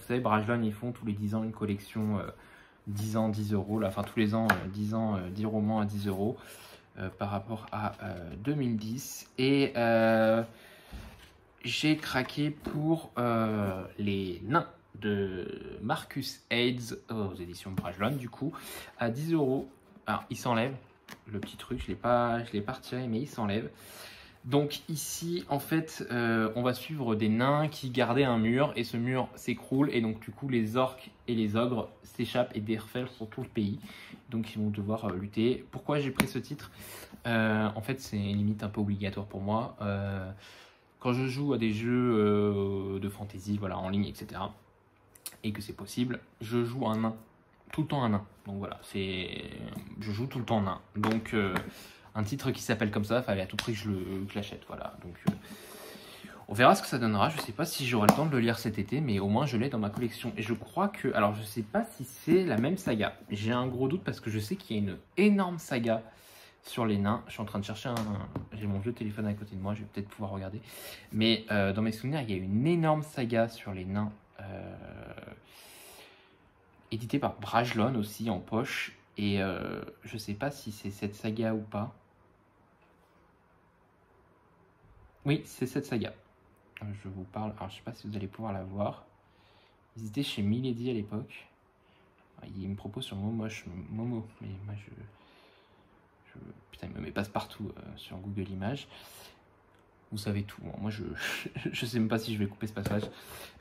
savez, Brajlon, ils font tous les 10 ans une collection 10 ans, 10 euros, là, enfin tous les ans, 10 ans, 10 romans à 10 euros par rapport à 2010. Et j'ai craqué pour les nains de Marcus Aids aux éditions Brajlon, du coup, à 10 euros. Alors, il s'enlève, le petit truc, je l'ai pas retiré, mais il s'enlève. Donc ici, en fait, on va suivre des nains qui gardaient un mur, et ce mur s'écroule, et donc du coup, les orques et les ogres s'échappent et déferlent sur tout le pays. Donc ils vont devoir lutter. Pourquoi j'ai pris ce titre? En fait, c'est limite un peu obligatoire pour moi. Quand je joue à des jeux de fantasy, voilà, en ligne, etc., et que c'est possible, je joue un nain. Tout le temps un nain. Donc voilà, je joue tout le temps un nain. Donc un titre qui s'appelle comme ça, fallait à tout prix que je l'achète. Voilà. Donc on verra ce que ça donnera. Je sais pas si j'aurai le temps de le lire cet été, mais au moins je l'ai dans ma collection. Et je crois que, alors je sais pas si c'est la même saga. J'ai un gros doute parce que je sais qu'il y a une énorme saga sur les nains. Je suis en train de chercher j'ai mon vieux téléphone à côté de moi, je vais peut-être pouvoir regarder. Mais dans mes souvenirs, il y a une énorme saga sur les nains. Édité par Brajlon aussi en poche. Et je sais pas si c'est cette saga ou pas. Oui, c'est cette saga. Je vous parle, alors je sais pas si vous allez pouvoir la voir. Ils étaient chez Milady à l'époque. Il me propose sur Momo, mais moi putain, il me met passe-partout sur Google Images. Vous savez tout, moi je sais même pas si je vais couper ce passage.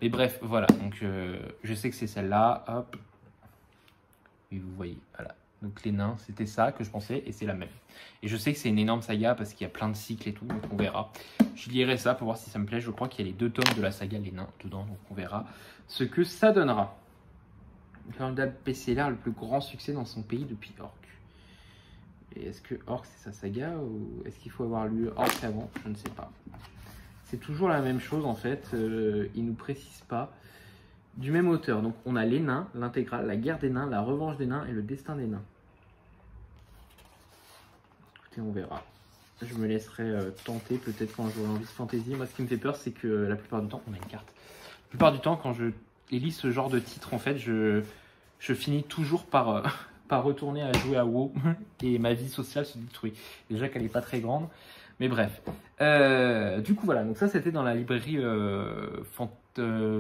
Mais bref, voilà, donc je sais que c'est celle-là, hop. Et vous voyez, voilà. Donc les nains, c'était ça que je pensais, et c'est la même. Et je sais que c'est une énorme saga parce qu'il y a plein de cycles et tout, donc on verra. Je lirai ça pour voir si ça me plaît. Je crois qu'il y a les 2 tomes de la saga Les Nains dedans, donc on verra ce que ça donnera. Formidable best-seller, le plus grand succès dans son pays depuis Orc. Et est-ce que Orc c'est sa saga ou est-ce qu'il faut avoir lu Orc avant? Je ne sais pas. C'est toujours la même chose en fait, il ne nous précise pas. Du même auteur, donc on a Les Nains, l'intégrale, La Guerre des Nains, La Revanche des Nains et Le Destin des Nains. Écoutez, on verra. Je me laisserai tenter peut-être quand j'aurai envie de fantasy. Moi ce qui me fait peur c'est que la plupart du temps, on a une carte. La plupart du temps quand je lis ce genre de titre en fait, je finis toujours par retourner à jouer à WoW et ma vie sociale se détruit. Déjà qu'elle n'est pas très grande, mais bref. Du coup voilà, donc ça c'était dans la librairie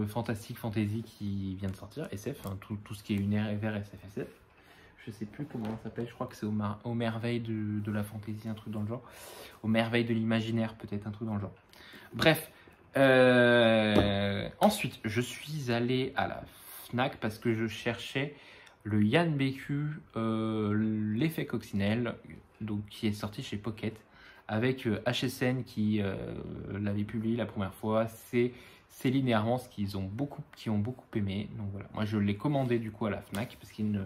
Fantastique Fantasy qui vient de sortir, SF, hein, tout ce qui est univers SF. Je sais plus comment ça s'appelle, je crois que c'est aux merveilles de la fantasy, un truc dans le genre. Aux merveilles de l'imaginaire, peut-être un truc dans le genre. Bref, ensuite je suis allé à la Fnac parce que je cherchais le Yann Bécu, l'effet coccinelle, donc qui est sorti chez Pocket, avec HSN qui l'avait publié la première fois. C'est Céline et Hermance qui ont beaucoup aimé. Donc voilà, moi je l'ai commandé du coup à la Fnac parce qu'il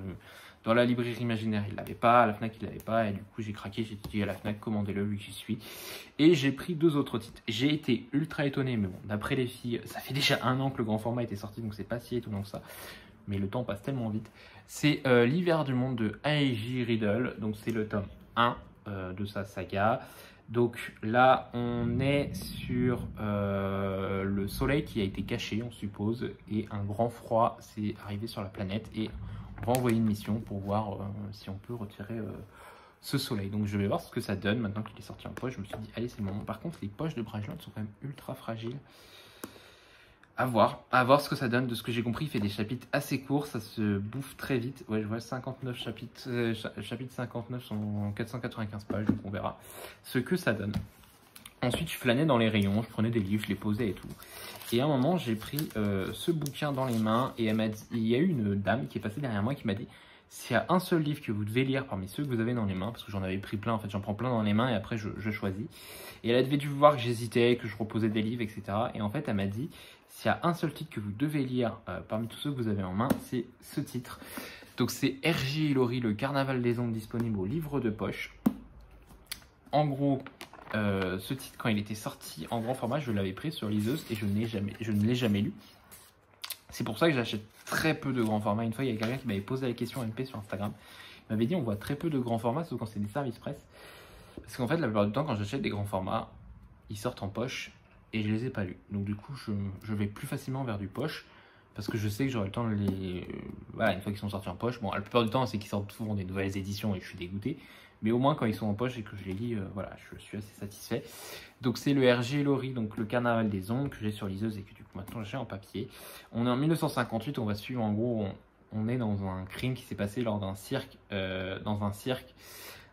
dans la librairie imaginaire il l'avait pas, à la Fnac il l'avait pas, et du coup j'ai craqué, j'ai dit à la Fnac commandez-le vu que j'y suis. Et j'ai pris 2 autres titres. J'ai été ultra étonné, mais bon, d'après les filles, ça fait déjà 1 an que le grand format était sorti, donc c'est pas si étonnant que ça. Mais le temps passe tellement vite. C'est L'Hiver du Monde de A.J. Riddle, donc c'est le tome 1 de sa saga. Donc là, on est sur le soleil qui a été caché, on suppose, et un grand froid s'est arrivé sur la planète, et on va envoyer une mission pour voir si on peut retirer ce soleil. Donc je vais voir ce que ça donne maintenant qu'il est sorti en poche. Je me suis dit, allez, c'est le moment. Par contre, les poches de Brajlon sont quand même ultra fragiles. À voir ce que ça donne. De ce que j'ai compris, il fait des chapitres assez courts, ça se bouffe très vite. Ouais, je vois 59 chapitres, chapitre 59 sont 495 pages, donc on verra ce que ça donne. Ensuite, je flânais dans les rayons, je prenais des livres, je les posais et tout. Et à un moment, j'ai pris ce bouquin dans les mains et elle m'a dit, il y a eu une dame qui est passée derrière moi qui m'a dit, s'il y a un seul livre que vous devez lire parmi ceux que vous avez dans les mains, parce que j'en avais pris plein, en fait j'en prends plein dans les mains et après je choisis. Et elle avait dû voir que j'hésitais, que je reposais des livres, etc. Et en fait elle m'a dit, s'il y a un seul titre que vous devez lire parmi tous ceux que vous avez en main, c'est ce titre. Donc c'est R.J. Ilori, Le Carnaval des Ombres, disponible au livre de poche. En gros, ce titre quand il était sorti en grand format, je l'avais pris sur liseuse et je ne l'ai jamais lu. C'est pour ça que j'achète très peu de grands formats. Une fois, il y a quelqu'un qui m'avait posé la question MP sur Instagram. Il m'avait dit on voit très peu de grands formats, sauf quand c'est des services presse. Parce qu'en fait, la plupart du temps, quand j'achète des grands formats, ils sortent en poche et je les ai pas lus. Donc du coup, je vais plus facilement vers du poche parce que je sais que j'aurai le temps de les... Voilà, une fois qu'ils sont sortis en poche. Bon, la plupart du temps, c'est qu'ils sortent souvent des nouvelles éditions et je suis dégoûté. Mais au moins, quand ils sont en poche et que je les lis, voilà, je suis assez satisfait. Donc c'est le R.J. Ilori, donc Le Carnaval des Ombres, que j'ai sur liseuse et que du coup maintenant j'ai en papier. On est en 1958, on va suivre en gros, on est dans un crime qui s'est passé lors d'un cirque, d'un cirque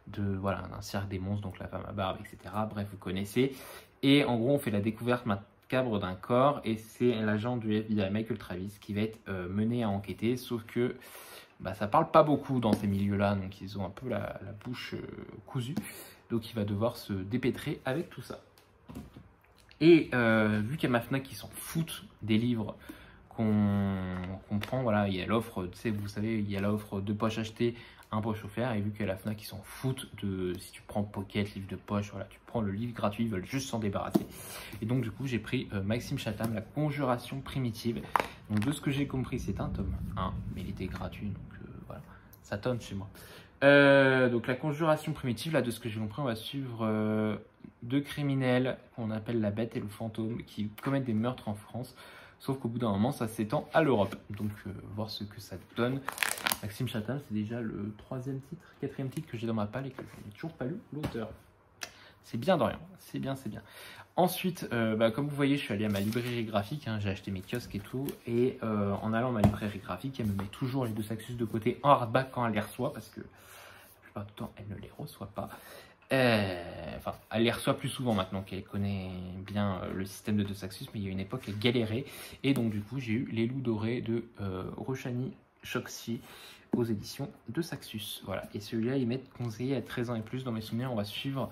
des monstres, donc la femme à barbe, etc. Bref, vous connaissez. Et en gros, on fait la découverte macabre d'un corps et c'est l'agent du FBI, Michael Travis, qui va être mené à enquêter, sauf que ça parle pas beaucoup dans ces milieux-là, donc ils ont un peu la bouche cousue. Donc il va devoir se dépêtrer avec tout ça. Et vu qu'il y a ma Fnac qui s'en foutent des livres qu'on prend, voilà, il y a l'offre, tu sais, vous savez, il y a l'offre 2 poches achetées, 1 poche offert, et vu qu'il y a la Fnac qui s'en foutent de si tu prends Pocket, livre de poche, voilà, tu prends le livre gratuit, ils veulent juste s'en débarrasser. Et donc du coup j'ai pris Maxime Chatham, La Conjuration Primitive. Donc de ce que j'ai compris, c'est un tome 1, mais il était gratuit, donc voilà, ça tonne chez moi. Donc La Conjuration Primitive, là de ce que j'ai compris, on va suivre 2 criminels qu'on appelle la Bête et le Fantôme qui commettent des meurtres en France, sauf qu'au bout d'un moment ça s'étend à l'Europe. Donc voir ce que ça donne. Maxime Chatham, c'est déjà le 3e titre, 4e titre que j'ai dans ma palle et que je n'ai toujours pas lu l'auteur. C'est bien Dorian, c'est bien, c'est bien. Ensuite, comme vous voyez, je suis allé à ma librairie graphique, hein, j'ai acheté mes kiosques et tout, et en allant à ma librairie graphique, elle me met toujours les 2 Saxus de côté en hardback quand elle les reçoit, parce que la plupart du temps, elle ne les reçoit pas. Enfin, elle les reçoit plus souvent maintenant qu'elle connaît bien le système de 2 Saxus, mais il y a une époque, elle galérait, et donc du coup, j'ai eu Les Loups Dorés de Roshani Chokshi aux éditions de Saxus. Voilà, et celui-là, il m'est conseillé à 13 ans et plus. Dans mes souvenirs, on va suivre...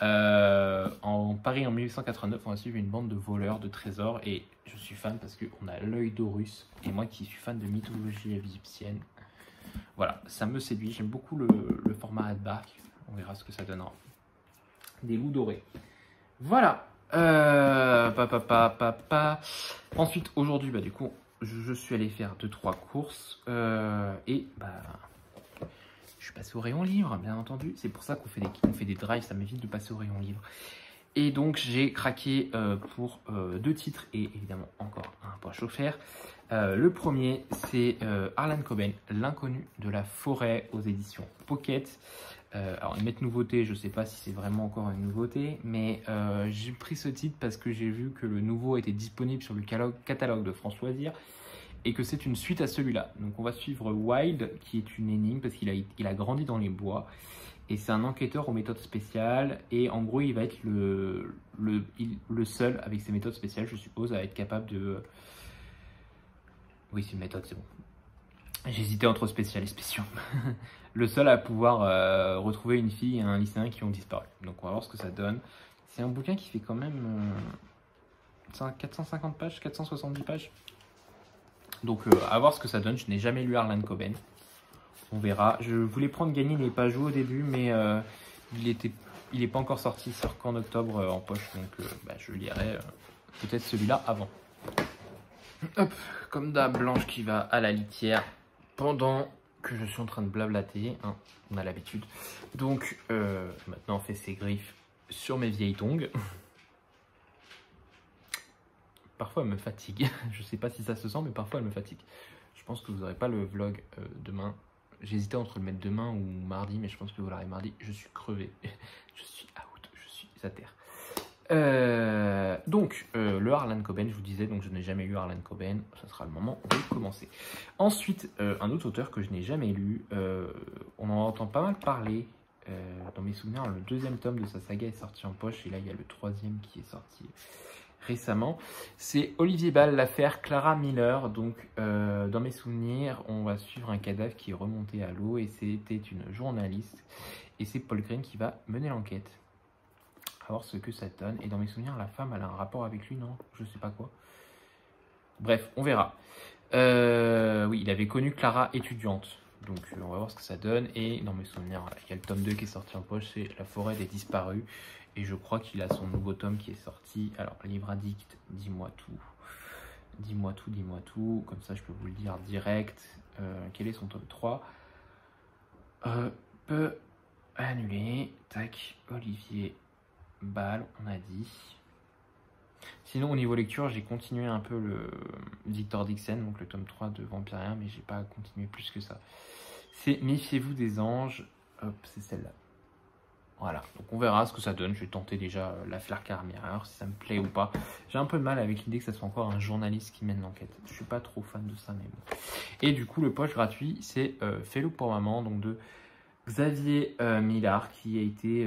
en Paris en 1889, on va suivre une bande de voleurs de trésors et je suis fan parce qu'on a l'œil d'Horus et moi qui suis fan de mythologie égyptienne, voilà, ça me séduit. J'aime beaucoup le format hardback, on verra ce que ça donnera. Des loups dorés, voilà. Ensuite aujourd'hui, du coup, je suis allé faire 2-3 courses et je suis passé au rayon livre, bien entendu. C'est pour ça qu'on fait des drives, ça m'évite de passer au rayon livre. Et donc, j'ai craqué pour 2 titres et évidemment encore un poche offert. Le premier, c'est Harlan Coben, L'inconnu de la forêt aux éditions Pocket. Alors, ils mettent nouveauté, je ne sais pas si c'est vraiment encore une nouveauté, mais j'ai pris ce titre parce que j'ai vu que le nouveau était disponible sur le catalogue de France Loisirs et que c'est une suite à celui-là. Donc on va suivre Wild, qui est une énigme parce qu'il a grandi dans les bois. Et c'est un enquêteur aux méthodes spéciales. Et en gros, il va être le seul, avec ses méthodes spéciales, je suppose, à être capable de... Oui, c'est une méthode, c'est bon. J'hésitais entre spécial et spéciaux. Le seul à pouvoir retrouver une fille et un lycéen qui ont disparu. Donc on va voir ce que ça donne. C'est un bouquin qui fait quand même 450 pages, 470 pages. Donc à voir ce que ça donne. Je n'ai jamais lu Harlan Coben. On verra. Je voulais prendre Gagner n'est pas joué au début, mais il n'est pas encore sorti. Il sort qu'en octobre en poche. Donc je lirai peut-être celui-là avant. Hop, comme d'hab, Blanche qui va à la litière pendant que je suis en train de blablater. Hein, on a l'habitude. Donc maintenant on fait ses griffes sur mes vieilles tongs. Parfois elle me fatigue, je sais pas si ça se sent, mais parfois elle me fatigue. Je pense que vous n'aurez pas le vlog demain. J'hésitais entre le mettre demain ou mardi, mais je pense que vous l'aurez mardi. Je suis crevé, je suis out, je suis à terre. Donc, le Harlan Coben, je vous disais, donc je n'ai jamais lu Harlan Coben, ça sera le moment de commencer. Ensuite, un autre auteur que je n'ai jamais lu, on en entend pas mal parler. Dans mes souvenirs, le 2e tome de sa saga est sorti en poche, et là il y a le 3e qui est sorti récemment. C'est Olivier Ball, l'affaire Clara Miller. Donc dans mes souvenirs, on va suivre un cadavre qui est remonté à l'eau et c'était une journaliste et c'est Paul Green qui va mener l'enquête. À voir ce que ça donne. Et dans mes souvenirs, la femme elle a un rapport avec lui, non? Je sais pas quoi. Bref, on verra. Oui, il avait connu Clara étudiante. Donc on va voir ce que ça donne. Et dans mes souvenirs, il y a le tome 2 qui est sorti en poche, c'est La forêt des disparus. Et je crois qu'il a son nouveau tome qui est sorti. Alors, Livre Addict, dis-moi tout. Dis-moi tout, dis-moi tout. Comme ça, je peux vous le dire direct. Quel est son tome 3? Peut annuler. Tac, Olivier Ball, on a dit. Sinon, au niveau lecture, j'ai continué un peu le Victor Dixon, donc le tome 3 de Vampirien, mais j'ai pas continué plus que ça. C'est Méfiez-vous des anges. Hop, c'est celle-là. Voilà, donc on verra ce que ça donne. Je vais tenter déjà l'affaire Clara Miller, si ça me plaît ou pas. J'ai un peu de mal avec l'idée que ça soit encore un journaliste qui mène l'enquête. Je suis pas trop fan de ça, mais bon. Et du coup, le poche gratuit, c'est Fais-le pour maman, donc de Xavier Millard, qui a été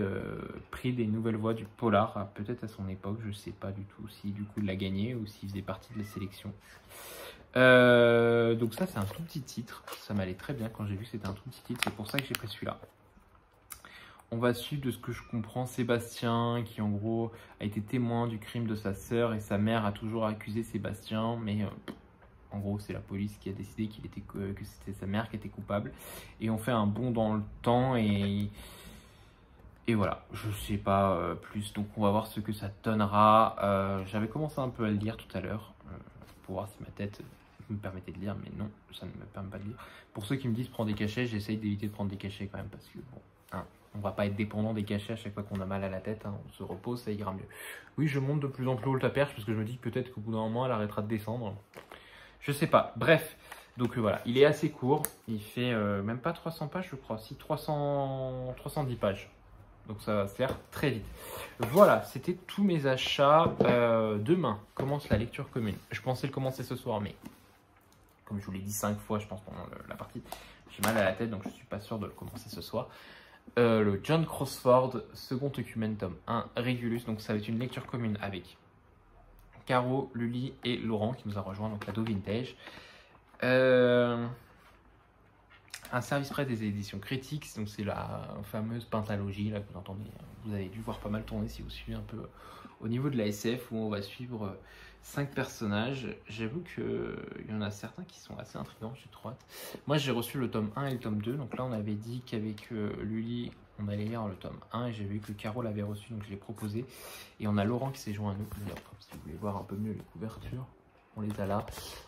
pris des nouvelles voies du polar, peut-être à son époque. Je sais pas du tout si du coup il l'a gagné ou s'il faisait partie de la sélection. Donc ça, c'est un tout petit titre. Ça m'allait très bien quand j'ai vu que c'était un tout petit titre. C'est pour ça que j'ai pris celui-là. On va suivre, de ce que je comprends, Sébastien, qui en gros a été témoin du crime de sa sœur et sa mère a toujours accusé Sébastien, mais en gros c'est la police qui a décidé que c'était sa mère qui était coupable. Et on fait un bond dans le temps et voilà, je sais pas plus, donc on va voir ce que ça donnera. J'avais commencé un peu à le lire tout à l'heure, pour voir si ma tête me permettait de lire, mais non, ça ne me permet pas de lire. Pour ceux qui me disent prends des cachets, j'essaye d'éviter de prendre des cachets quand même, parce que bon, hein, on va pas être dépendant des cachets à chaque fois qu'on a mal à la tête, hein, on se repose, ça ira mieux. Oui, je monte de plus en plus haut le perche, parce que je me dis que peut-être qu'au bout d'un moment, elle arrêtera de descendre. Je sais pas, bref. Donc voilà, il est assez court, il fait même pas 300 pages je crois, si 310 pages. Donc ça va se faire très vite. Voilà, c'était tous mes achats. Demain commence la lecture commune. Je pensais le commencer ce soir, mais comme je vous l'ai dit 5 fois, je pense, pendant la partie, j'ai mal à la tête, donc je ne suis pas sûr de le commencer ce soir. Le John Crossford, second œcumen, tome 1, Régulus. Donc ça va être une lecture commune avec Caro, Lully et Laurent qui nous a rejoint, donc l'ado vintage. Un service presse des éditions Critiques, donc c'est la fameuse pentalogie là, que vous entendez. Vous avez dû voir pas mal tourner si vous suivez un peu au niveau de la SF, où on va suivre 5 personnages. J'avoue qu'il y en a certains qui sont assez intrigants, j'ai trop hâte. Moi j'ai reçu le tome 1 et le tome 2, donc là on avait dit qu'avec Lully on allait lire le tome 1 et j'ai vu que Caro l'avait reçu, donc je l'ai proposé. Et on a Laurent qui s'est joint à nous. D'ailleurs, si vous voulez voir un peu mieux les couvertures, on les a là.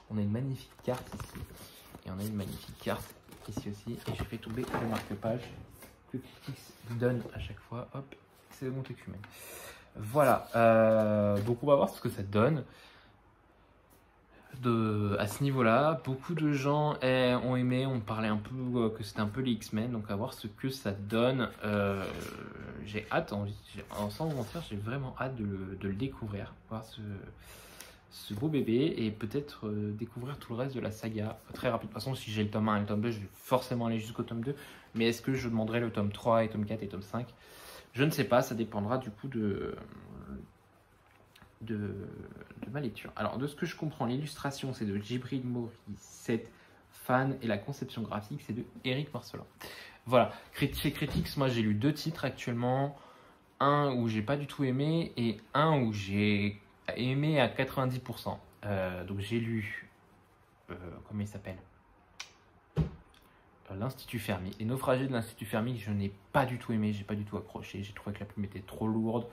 On a une magnifique carte ici et on a une magnifique carte ici aussi. Et j'ai fait tomber le marque-page que Critics donne à chaque fois. Hop, c'est mon œcumen. Voilà, donc on va voir ce que ça donne. À ce niveau-là, beaucoup de gens ont aimé, on parlait un peu que c'était un peu les X-Men, donc à voir ce que ça donne. J'ai hâte, sans vous mentir, j'ai vraiment hâte de le découvrir, voir ce beau bébé et peut-être découvrir tout le reste de la saga très rapide. De toute façon, si j'ai le tome 1 et le tome 2, je vais forcément aller jusqu'au tome 2, mais est-ce que je demanderai le tome 3 et tome 4 et tome 5? Je ne sais pas, ça dépendra du coup de ma lecture. Alors, de ce que je comprends, l'illustration, c'est de Djibril Morissette, fan, et la conception graphique, c'est de Éric Marcelin. Voilà, chez Critics, moi j'ai lu 2 titres actuellement, un où j'ai pas du tout aimé, et un où j'ai aimé à 90%. Donc j'ai lu, comment il s'appelle, l'Institut Fermi. Les naufragés de l'Institut Fermi, je n'ai pas du tout aimé, j'ai pas du tout accroché, j'ai trouvé que la plume était trop lourde,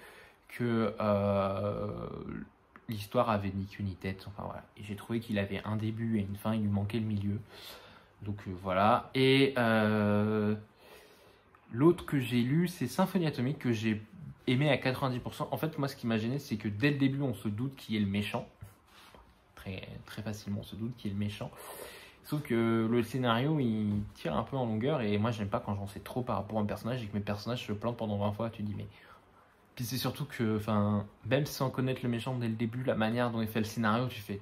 que l'histoire avait ni queue ni tête, enfin voilà. Et j'ai trouvé qu'il avait un début et une fin, il lui manquait le milieu. Donc voilà. Et l'autre que j'ai lu, c'est Symphonie Atomique, que j'ai aimé à 90%. En fait, moi, ce qui m'a gêné, c'est que dès le début, on se doute qui est le méchant. Très, très facilement, on se doute qui est le méchant. Sauf que le scénario, il tire un peu en longueur. Et moi, j'aime pas quand j'en sais trop par rapport à un personnage et que mes personnages se plantent pendant 20 fois. Tu te dis, mais... Puis c'est surtout que, enfin, même sans connaître le méchant dès le début, la manière dont il fait le scénario, tu fais...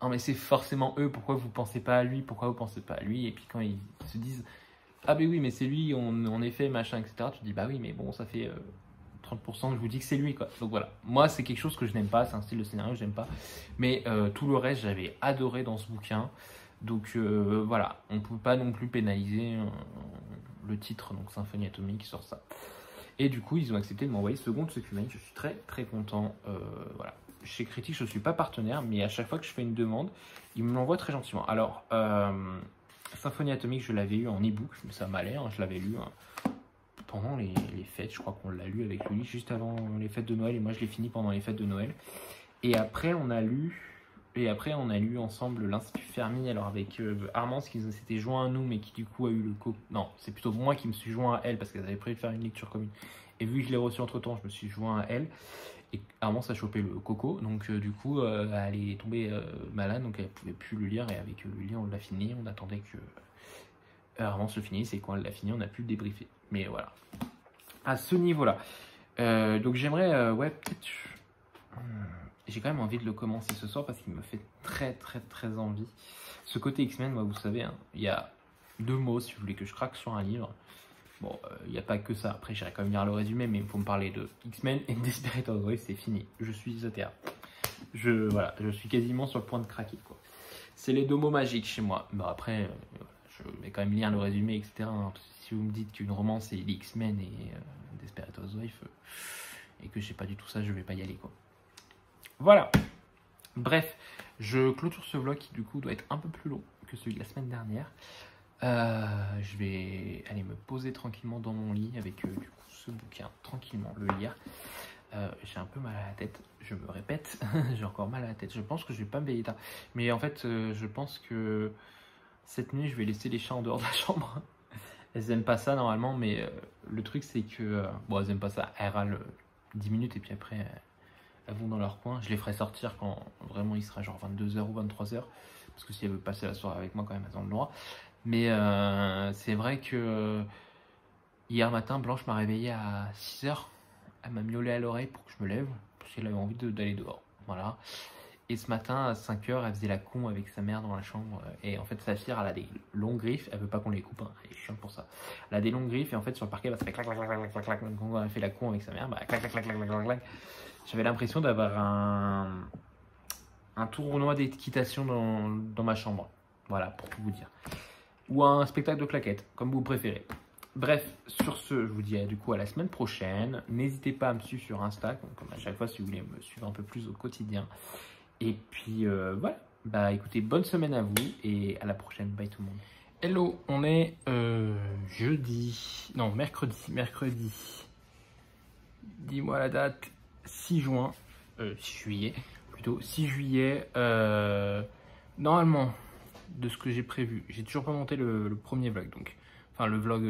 Ah mais c'est forcément eux, pourquoi vous pensez pas à lui, pourquoi vous pensez pas à lui? Et puis quand ils se disent... Ah ben oui, mais c'est lui, en effet, machin, etc. Tu te dis, bah oui, mais bon, ça fait 30% que je vous dis que c'est lui, quoi. Donc voilà, moi, c'est quelque chose que je n'aime pas, c'est un style de scénario que je n'aime pas. Mais tout le reste, j'avais adoré dans ce bouquin. Donc voilà, on ne peut pas non plus pénaliser le titre, donc Symphonie Atomique, sur ça. Et du coup, ils ont accepté de m'envoyer second œcumen. Je suis très très content. Voilà. Chez Critique, je ne suis pas partenaire, mais à chaque fois que je fais une demande, ils me l'envoient très gentiment. Alors, Symphonie Atomique, je l'avais eu en e-book, ça m'allait, hein, je l'avais lu pendant les fêtes. Je crois qu'on l'a lu avec lui juste avant les fêtes de Noël, et moi je l'ai fini pendant les fêtes de Noël. Et après, on a lu ensemble l'Institut Fermi, alors avec Armance qui s'était joint à nous, mais qui du coup a eu le non, c'est plutôt moi qui me suis joint à elle parce qu'elle avait prévu de faire une lecture commune. Et vu que je l'ai reçu entre temps, je me suis joint à elle. Et Armance a chopé le coco, donc du coup, elle est tombée malade, donc elle pouvait plus le lire. Et avec Lully, on l'a fini. On attendait que Armance le finisse, et quand elle l'a fini, on a pu le débriefer. Mais voilà, à ce niveau-là. Donc j'aimerais, ouais, peut-être. J'ai quand même envie de le commencer ce soir parce qu'il me fait très très très envie. Ce côté X-Men, moi vous savez, hein, il y a 2 mots si vous voulez que je craque sur un livre. Bon, il n'y a pas que ça, après j'irai quand même lire le résumé, mais il faut me parler de X-Men et Desperate Housewives, c'est fini. Je suis ATR. Voilà, je suis quasiment sur le point de craquer, quoi. C'est les 2 mots magiques chez moi. Bon après, je vais quand même lire le résumé, etc. Hein, parce que si vous me dites qu'une romance c'est X-Men et Desperate Housewives, et que j'ai pas du tout ça, je vais pas y aller, quoi. Voilà, bref, je clôture ce vlog qui du coup doit être un peu plus long que celui de la semaine dernière. Je vais aller me poser tranquillement dans mon lit avec du coup ce bouquin, tranquillement le lire. J'ai un peu mal à la tête, je me répète, j'ai encore mal à la tête. Je pense que je vais pas me veiller tard, mais en fait je pense que cette nuit je vais laisser les chats en dehors de la chambre. Elles aiment pas ça normalement, mais le truc c'est que, bon elles aiment pas ça, elles râlent 10 minutes et puis après... elles vont dans leur coin. Je les ferai sortir quand vraiment il sera genre 22h ou 23h. Parce que si elles veulent passer la soirée avec moi, quand même, elles ont le droit. Mais c'est vrai que Hier matin, Blanche m'a réveillé à 6 h. Elle m'a miaulé à l'oreille pour que je me lève, parce qu'elle avait envie d'aller dehors. Voilà. Et ce matin, à 5 h, elle faisait la con avec sa mère dans la chambre. Et en fait, Saphir, elle a des longues griffes. Elle veut pas qu'on les coupe, hein. Elle est chiante pour ça. Elle a des longues griffes et en fait, sur le parquet, bah, ça fait clac, clac, clac, clac, clac, clac. Donc, quand elle fait la con avec sa mère, bah, clac, clac, clac, clac, clac, clac, clac. J'avais l'impression d'avoir un tournoi d'équitation dans ma chambre. Voilà, pour tout vous dire. Ou un spectacle de claquettes, comme vous préférez. Bref, sur ce, je vous dis du coup à la semaine prochaine. N'hésitez pas à me suivre sur Insta, comme à chaque fois si vous voulez me suivre un peu plus au quotidien. Et puis voilà, bah écoutez, bonne semaine à vous et à la prochaine. Bye tout le monde. Hello, on est mercredi. Dis-moi la date, 6 juin, 6 juillet, plutôt 6 juillet. Normalement, de ce que j'ai prévu, j'ai toujours pas monté le premier vlog, donc enfin le vlog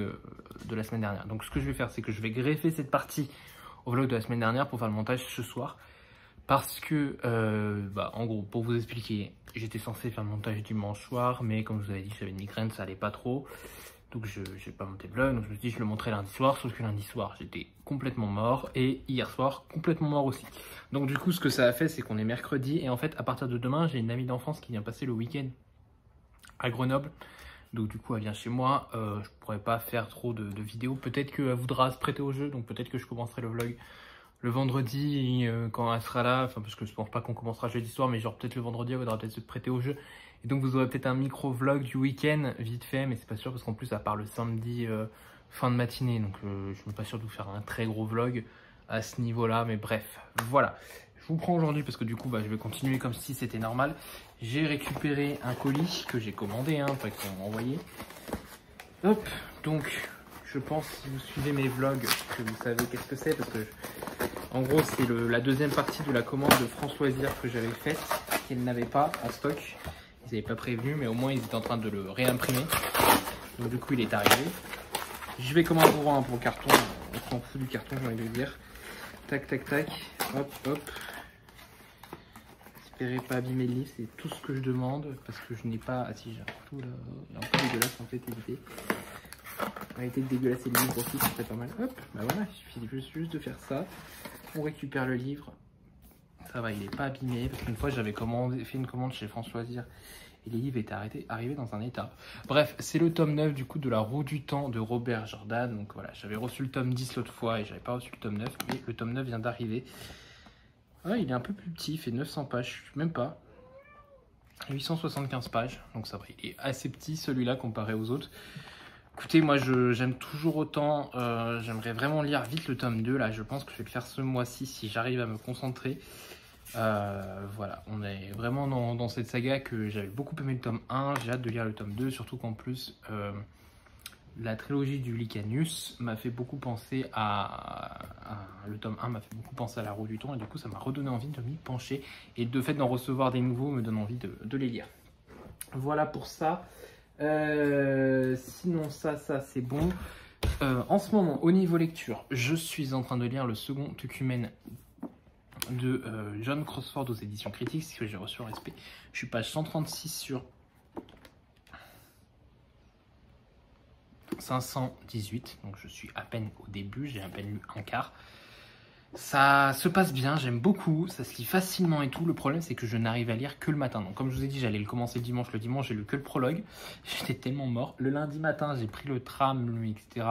de la semaine dernière. Donc ce que je vais faire, c'est que je vais greffer cette partie au vlog de la semaine dernière pour faire le montage ce soir. Parce que, en gros, pour vous expliquer, j'étais censé faire le montage dimanche soir, mais comme je vous avais dit, j'avais une migraine, ça allait pas trop. Donc je n'ai pas monté le vlog, donc je me suis dit je le montrerai lundi soir, sauf que lundi soir j'étais complètement mort et hier soir complètement mort aussi. Donc du coup ce que ça a fait, c'est qu'on est mercredi et en fait à partir de demain j'ai une amie d'enfance qui vient passer le week-end à Grenoble. Donc du coup elle vient chez moi, je pourrais pas faire trop de vidéos, peut-être qu'elle voudra se prêter au jeu, donc peut-être que je commencerai le vlog le vendredi quand elle sera là, enfin parce que je pense pas qu'on commencera jeudi soir, mais genre peut-être le vendredi elle voudra peut-être se prêter au jeu. Et donc vous aurez peut-être un micro-vlog du week-end vite fait, mais c'est pas sûr parce qu'en plus ça part le samedi fin de matinée, donc je suis pas sûr de vous faire un très gros vlog à ce niveau-là, mais bref, voilà. Je vous prends aujourd'hui parce que du coup je vais continuer comme si c'était normal. J'ai récupéré un colis que j'ai commandé, pas qu'on m'a envoyé. Hop, donc je pense si vous suivez mes vlogs que vous savez qu'est-ce que c'est parce que en gros c'est la deuxième partie de la commande de Françoisir que j'avais faite, qu'elle n'avait pas en stock. Ils n'avaient pas prévenu, mais au moins ils étaient en train de le réimprimer. Donc du coup il est arrivé. Je vais comme un bourrin pour le carton, on s'en fout du carton, j'ai envie de dire. Tac tac tac, hop hop. Espérez pas abîmer le livre, c'est tout ce que je demande parce que je n'ai pas. Ah si, j'ai un couteau là, il est un peu dégueulasse en fait, évitez. Arrêtez de dégueulasser le livre aussi, ça serait pas mal. Hop, bah voilà, il suffit juste de faire ça. On récupère le livre. Ça va, il n'est pas abîmé parce qu'une fois j'avais fait une commande chez Françoisir et les livres étaient arrivés dans un état. Bref, c'est le tome 9 du coup de La Roue du Temps de Robert Jordan. Donc voilà, j'avais reçu le tome 10 l'autre fois et j'avais pas reçu le tome 9, mais le tome 9 vient d'arriver. Ah, il est un peu plus petit, il fait 900 pages, même pas. 875 pages, donc ça va, il est assez petit celui-là comparé aux autres. Écoutez, moi j'aime toujours autant, j'aimerais vraiment lire vite le tome 2, là je pense que je vais le faire ce mois-ci si j'arrive à me concentrer. Voilà, on est vraiment dans cette saga que j'avais beaucoup aimé le tome 1, j'ai hâte de lire le tome 2, surtout qu'en plus la trilogie du Licanius m'a fait beaucoup penser le tome 1 m'a fait beaucoup penser à La Roue du Temps et du coup ça m'a redonné envie de m'y pencher et de fait d'en recevoir des nouveaux me donne envie de les lire. Voilà pour ça. Sinon ça c'est bon. En ce moment au niveau lecture je suis en train de lire le second Tekumen de John Crossford aux éditions Critiques, ce que j'ai reçu en respect. Je suis page 136 sur 518, donc je suis à peine au début, j'ai à peine lu un quart. Ça se passe bien, j'aime beaucoup, ça se lit facilement et tout. Le problème c'est que je n'arrive à lire que le matin. Donc comme je vous ai dit, j'allais le commencer le dimanche j'ai lu que le prologue. J'étais tellement mort. Le lundi matin, j'ai pris le tram, etc.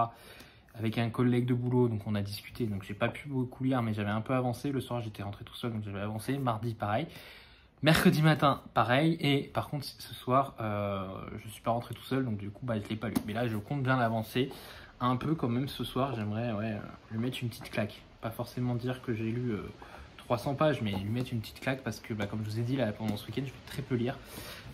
avec un collègue de boulot, donc on a discuté. Donc j'ai pas pu beaucoup lire, mais j'avais un peu avancé. Le soir, j'étais rentré tout seul, donc j'avais avancé. Mardi, pareil. Mercredi matin, pareil. Et par contre, ce soir, je suis pas rentré tout seul, donc du coup, je l'ai pas lu. Mais là, je compte bien l'avancer. Un peu quand même ce soir, j'aimerais lui mettre une petite claque. Pas forcément dire que j'ai lu 300 pages, mais lui mettre une petite claque parce que, comme je vous ai dit, là, pendant ce week-end, je vais très peu lire.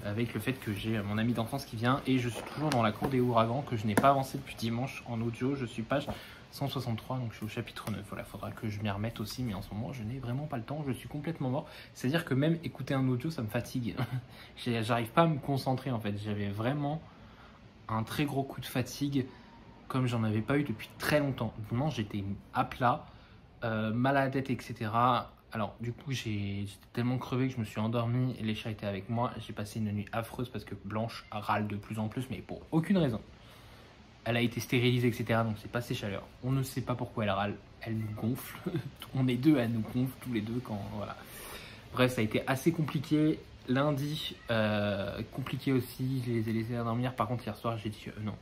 Avec le fait que j'ai mon ami d'enfance qui vient et je suis toujours dans la cour des ouragans que je n'ai pas avancé depuis dimanche en audio. Je suis page 163, donc je suis au chapitre 9. Voilà, faudra que je m'y remette aussi, mais en ce moment, je n'ai vraiment pas le temps. Je suis complètement mort. C'est-à-dire que même écouter un audio, ça me fatigue. J'arrive pas à me concentrer en fait. J'avais vraiment un très gros coup de fatigue comme j'en avais pas eu depuis très longtemps. Vraiment, j'étais à plat, mal à la tête, etc. Alors, du coup, j'étais tellement crevé que je me suis endormi et les chats étaient avec moi. J'ai passé une nuit affreuse parce que Blanche râle de plus en plus, mais pour aucune raison. Elle a été stérilisée, etc. Donc c'est pas ses chaleurs. On ne sait pas pourquoi elle râle. Elle nous gonfle. On est deux, elle nous gonfle tous les deux quand voilà. Bref, ça a été assez compliqué. Lundi, compliqué aussi. Je les ai laissés dormir. Par contre, hier soir, j'ai dit non.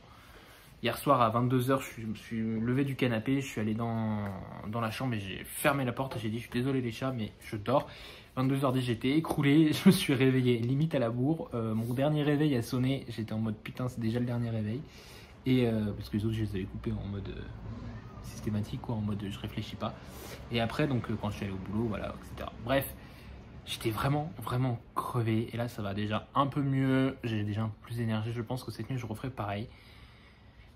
Hier soir à 22h, je me suis levé du canapé. Je suis allé dans la chambre et j'ai fermé la porte. J'ai dit je suis désolé les chats, mais je dors. 22h10, j'étais écroulé. Je me suis réveillé limite à la bourre. Mon dernier réveil a sonné. J'étais en mode putain, c'est déjà le dernier réveil. Et parce que les autres je les avais coupés en mode systématique quoi, en mode je réfléchis pas. Et après donc quand je suis allé au boulot, voilà, etc. Bref, j'étais vraiment crevé. Et là ça va déjà un peu mieux. J'ai déjà un peu plus d'énergie. Je pense que cette nuit je referai pareil.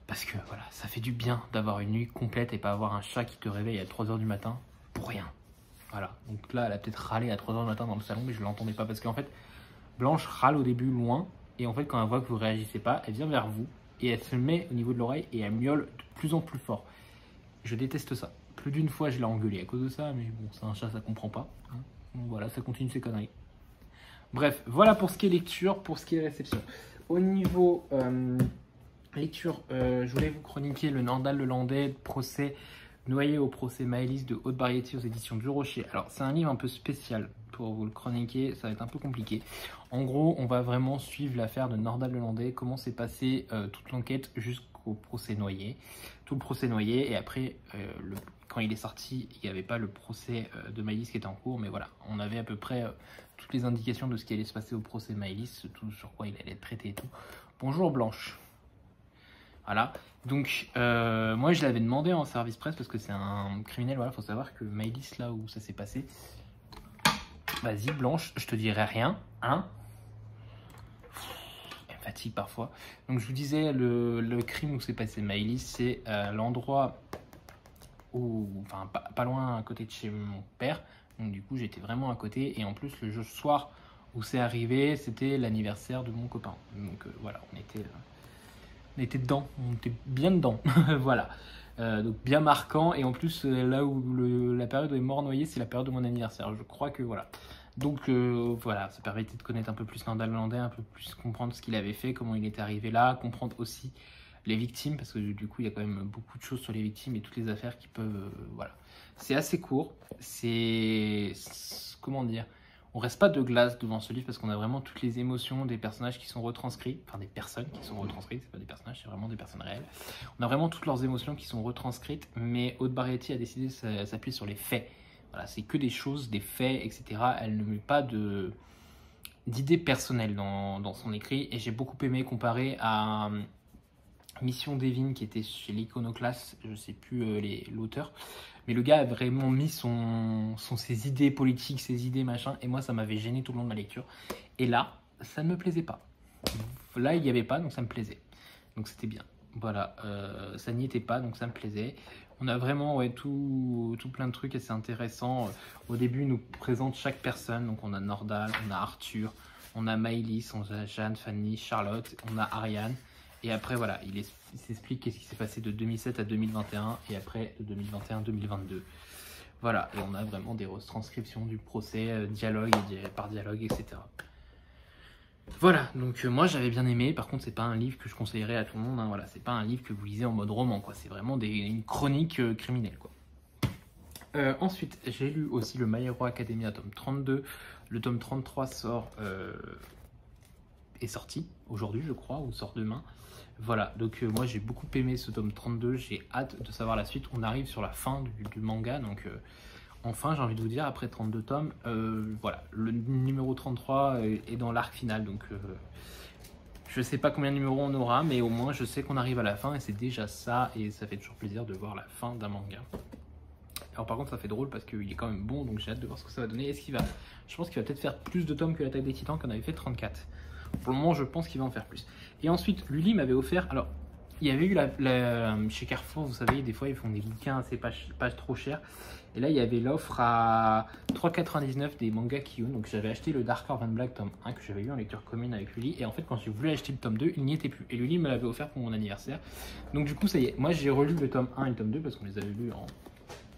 Parce que voilà, ça fait du bien d'avoir une nuit complète et pas avoir un chat qui te réveille à 3h du matin pour rien. Voilà, donc là elle a peut-être râlé à 3h du matin dans le salon, mais je l'entendais pas parce qu'en fait Blanche râle au début loin. Et en fait quand elle voit que vous réagissez pas, elle vient vers vous. Et elle se met au niveau de l'oreille et elle miaule de plus en plus fort. Je déteste ça. Plus d'une fois, je l'ai engueulé à cause de ça, mais bon, c'est un chat, ça comprend pas. Hein. Donc voilà, ça continue ses conneries. Bref, voilà pour ce qui est lecture, pour ce qui est réception. Au niveau lecture, je voulais vous chroniquer le Nordal le Landais, procès noyé au procès Maëlys de Haute-Variété aux éditions du Rocher. Alors, c'est un livre un peu spécial. Pour vous le chroniquer, ça va être un peu compliqué. En gros, on va vraiment suivre l'affaire de Nordal le Landais, comment s'est passée toute l'enquête jusqu'au procès noyé. Tout le procès noyé, et après, quand il est sorti, il n'y avait pas le procès de Maëlys qui était en cours, mais voilà, on avait à peu près toutes les indications de ce qui allait se passer au procès Maëlys, tout sur quoi il allait être traité et tout. Bonjour Blanche. Voilà, donc moi je l'avais demandé en service presse parce que c'est un criminel, voilà, faut savoir que Maëlys, là où ça s'est passé, vas-y Blanche, je te dirai rien, hein. Elle me fatigue parfois. Donc je vous disais, le crime où s'est passé Maëlys, c'est l'endroit où, enfin pas loin à côté de chez mon père. Donc du coup j'étais vraiment à côté et en plus le soir où c'est arrivé, c'était l'anniversaire de mon copain. Donc voilà, on était dedans, on était bien dedans, voilà. Donc bien marquant, et en plus là où la période où est mort noyé, c'est la période de mon anniversaire, je crois que voilà. Donc voilà, ça permettait de connaître un peu plus Nordal le Landais, un peu plus comprendre ce qu'il avait fait, comment il était arrivé là, comprendre aussi les victimes, parce que du coup il y a quand même beaucoup de choses sur les victimes et toutes les affaires qui peuvent, voilà. C'est assez court, c'est, comment dire, on reste pas de glace devant ce livre parce qu'on a vraiment toutes les émotions des personnages qui sont retranscrits, enfin des personnes qui sont retranscrites, c'est pas des personnages, c'est vraiment des personnes réelles. On a vraiment toutes leurs émotions qui sont retranscrites, mais Haute-Variété a décidé de s'appuyer sur les faits. Voilà, c'est que des choses, des faits, etc. Elle ne met pas d'idées personnelles dans son écrit, et j'ai beaucoup aimé comparer à Mission Devin qui était chez l'Iconoclaste, je sais plus l'auteur. Mais le gars a vraiment mis ses idées politiques, ses idées machin, et moi ça m'avait gêné tout le long de ma lecture. Et là, ça ne me plaisait pas. Là, il n'y avait pas, donc ça me plaisait. Donc c'était bien. Voilà, ça n'y était pas, donc ça me plaisait. On a vraiment tout plein de trucs assez intéressants. Au début, il nous présente chaque personne. Donc on a Nordal, on a Arthur, on a Maëlys, on a Jeanne, Fanny, Charlotte, on a Ariane. Et après, voilà, il s'explique qu'est-ce qui s'est passé de 2007 à 2021 et après de 2021 à 2022. Voilà, et on a vraiment des retranscriptions du procès, dialogue par dialogue, etc. Voilà, donc moi j'avais bien aimé. Par contre, c'est pas un livre que je conseillerais à tout le monde. Hein, voilà, c'est pas un livre que vous lisez en mode roman, quoi. C'est vraiment une chronique criminelle, quoi. Ensuite, j'ai lu aussi le My Hero Academia, tome 32. Le tome 33 est sorti aujourd'hui, je crois, ou sort demain. Voilà, donc moi j'ai beaucoup aimé ce tome 32, j'ai hâte de savoir la suite. On arrive sur la fin du manga, donc enfin j'ai envie de vous dire, après 32 tomes, voilà, le numéro 33 est dans l'arc final, donc je sais pas combien de numéros on aura, mais au moins je sais qu'on arrive à la fin et c'est déjà ça, et ça fait toujours plaisir de voir la fin d'un manga. Alors par contre ça fait drôle parce qu'il est quand même bon, donc j'ai hâte de voir ce que ça va donner. Je pense qu'il va peut-être faire plus de tomes que l'Attaque des Titans, qu'on avait fait 34. Pour le moment, je pense qu'il va en faire plus. Et ensuite, Lully m'avait offert... Alors, il y avait eu chez Carrefour, vous savez, des fois, ils font des bouquins assez pas trop chers. Et là, il y avait l'offre à 3,99 des mangas Kiyun. Donc, j'avais acheté le Dark Orphan Black tome 1 que j'avais eu en lecture commune avec Lully. Et en fait, quand j'ai voulu acheter le tome 2, il n'y était plus. Et Lully me l'avait offert pour mon anniversaire. Donc, du coup, ça y est. Moi, j'ai relu le tome 1 et le tome 2 parce qu'on les avait lus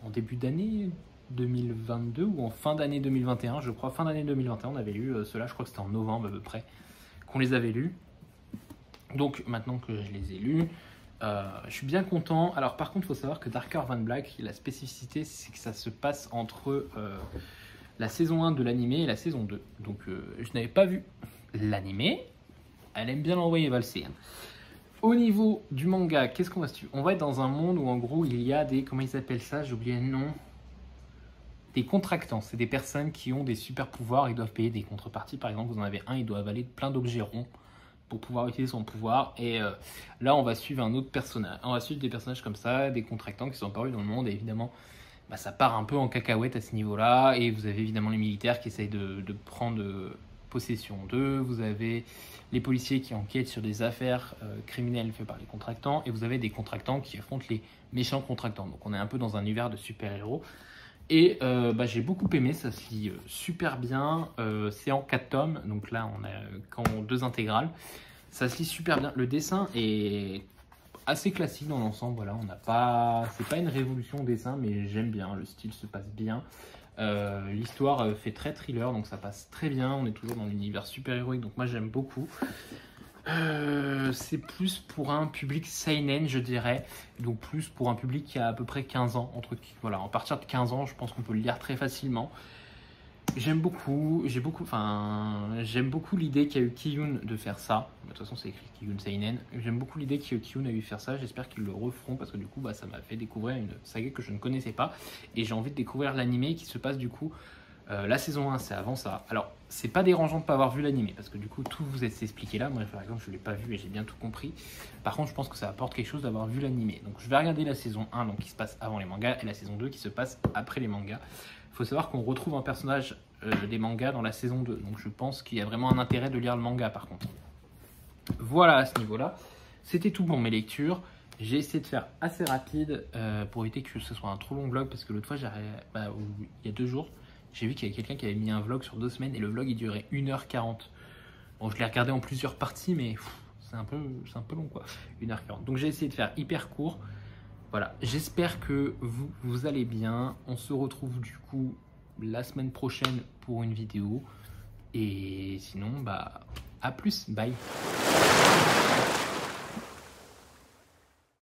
en début d'année 2022 ou en fin d'année 2021. Je crois, fin d'année 2021, on avait lu ceux-là. Je crois que c'était en novembre à peu près qu'on les avait lus. Donc maintenant que je les ai lus, Je suis bien content. Alors par contre, il faut savoir que Darker Than Black, la spécificité, c'est que ça se passe entre la saison 1 de l'animé et la saison 2. Donc je n'avais pas vu l'animé. Elle aime bien l'envoyer valser. Au niveau du manga, qu'est-ce qu'on va suivre? On va être dans un monde où en gros il y a des... Comment ils appellent ça? J'ai oublié le nom. Des contractants. C'est des personnes qui ont des super pouvoirs. Ils doivent payer des contreparties. Par exemple, vous en avez un, il doit avaler plein d'objets ronds pour pouvoir utiliser son pouvoir. Et là, on va suivre un autre personnage. On va suivre des personnages comme ça, des contractants qui sont apparus dans le monde. Et évidemment, bah, ça part un peu en cacahuète à ce niveau-là. Et vous avez évidemment les militaires qui essayent de prendre possession d'eux. Vous avez les policiers qui enquêtent sur des affaires criminelles faites par les contractants. Et vous avez des contractants qui affrontent les méchants contractants. Donc on est un peu dans un univers de super-héros. Et bah, j'ai beaucoup aimé, ça se lit super bien. C'est en 4 tomes, donc là on a qu'en 2 intégrales. Ça se lit super bien. Le dessin est assez classique dans l'ensemble. Voilà, on n'a pas, c'est pas une révolution au dessin, mais j'aime bien. Le style se passe bien. L'histoire fait très thriller, donc ça passe très bien. On est toujours dans l'univers super héroïque, donc moi j'aime beaucoup. C'est plus pour un public seinen, je dirais, donc plus pour un public qui a à peu près 15 ans. Voilà, à partir de 15 ans, je pense qu'on peut le lire très facilement. J'aime beaucoup l'idée qu'a eu Kiyun de faire ça. De toute façon, c'est écrit Kiyun Seinen. J'aime beaucoup l'idée que Kiyun a eu de faire ça. J'espère qu'ils le referont parce que du coup, bah, ça m'a fait découvrir une saga que je ne connaissais pas. Et j'ai envie de découvrir l'animé qui se passe du coup. La saison 1, c'est avant ça. Alors, c'est pas dérangeant de ne pas avoir vu l'animé parce que du coup, tout vous est expliqué là. Moi, par exemple, je ne l'ai pas vu et j'ai bien tout compris. Par contre, je pense que ça apporte quelque chose d'avoir vu l'animé. Donc, je vais regarder la saison 1, donc qui se passe avant les mangas, et la saison 2 qui se passe après les mangas. Il faut savoir qu'on retrouve un personnage des mangas dans la saison 2. Donc, je pense qu'il y a vraiment un intérêt de lire le manga par contre. Voilà à ce niveau-là. C'était tout pour mes lectures. J'ai essayé de faire assez rapide pour éviter que ce soit un trop long vlog parce que l'autre fois, il y a 2 jours, j'ai vu qu'il y avait quelqu'un qui avait mis un vlog sur 2 semaines et le vlog il durait 1h40. Bon, je l'ai regardé en plusieurs parties, mais c'est un peu long quoi, 1h40. Donc j'ai essayé de faire hyper court. Voilà, j'espère que vous allez bien. On se retrouve du coup la semaine prochaine pour une vidéo. Et sinon, bah, à plus, bye.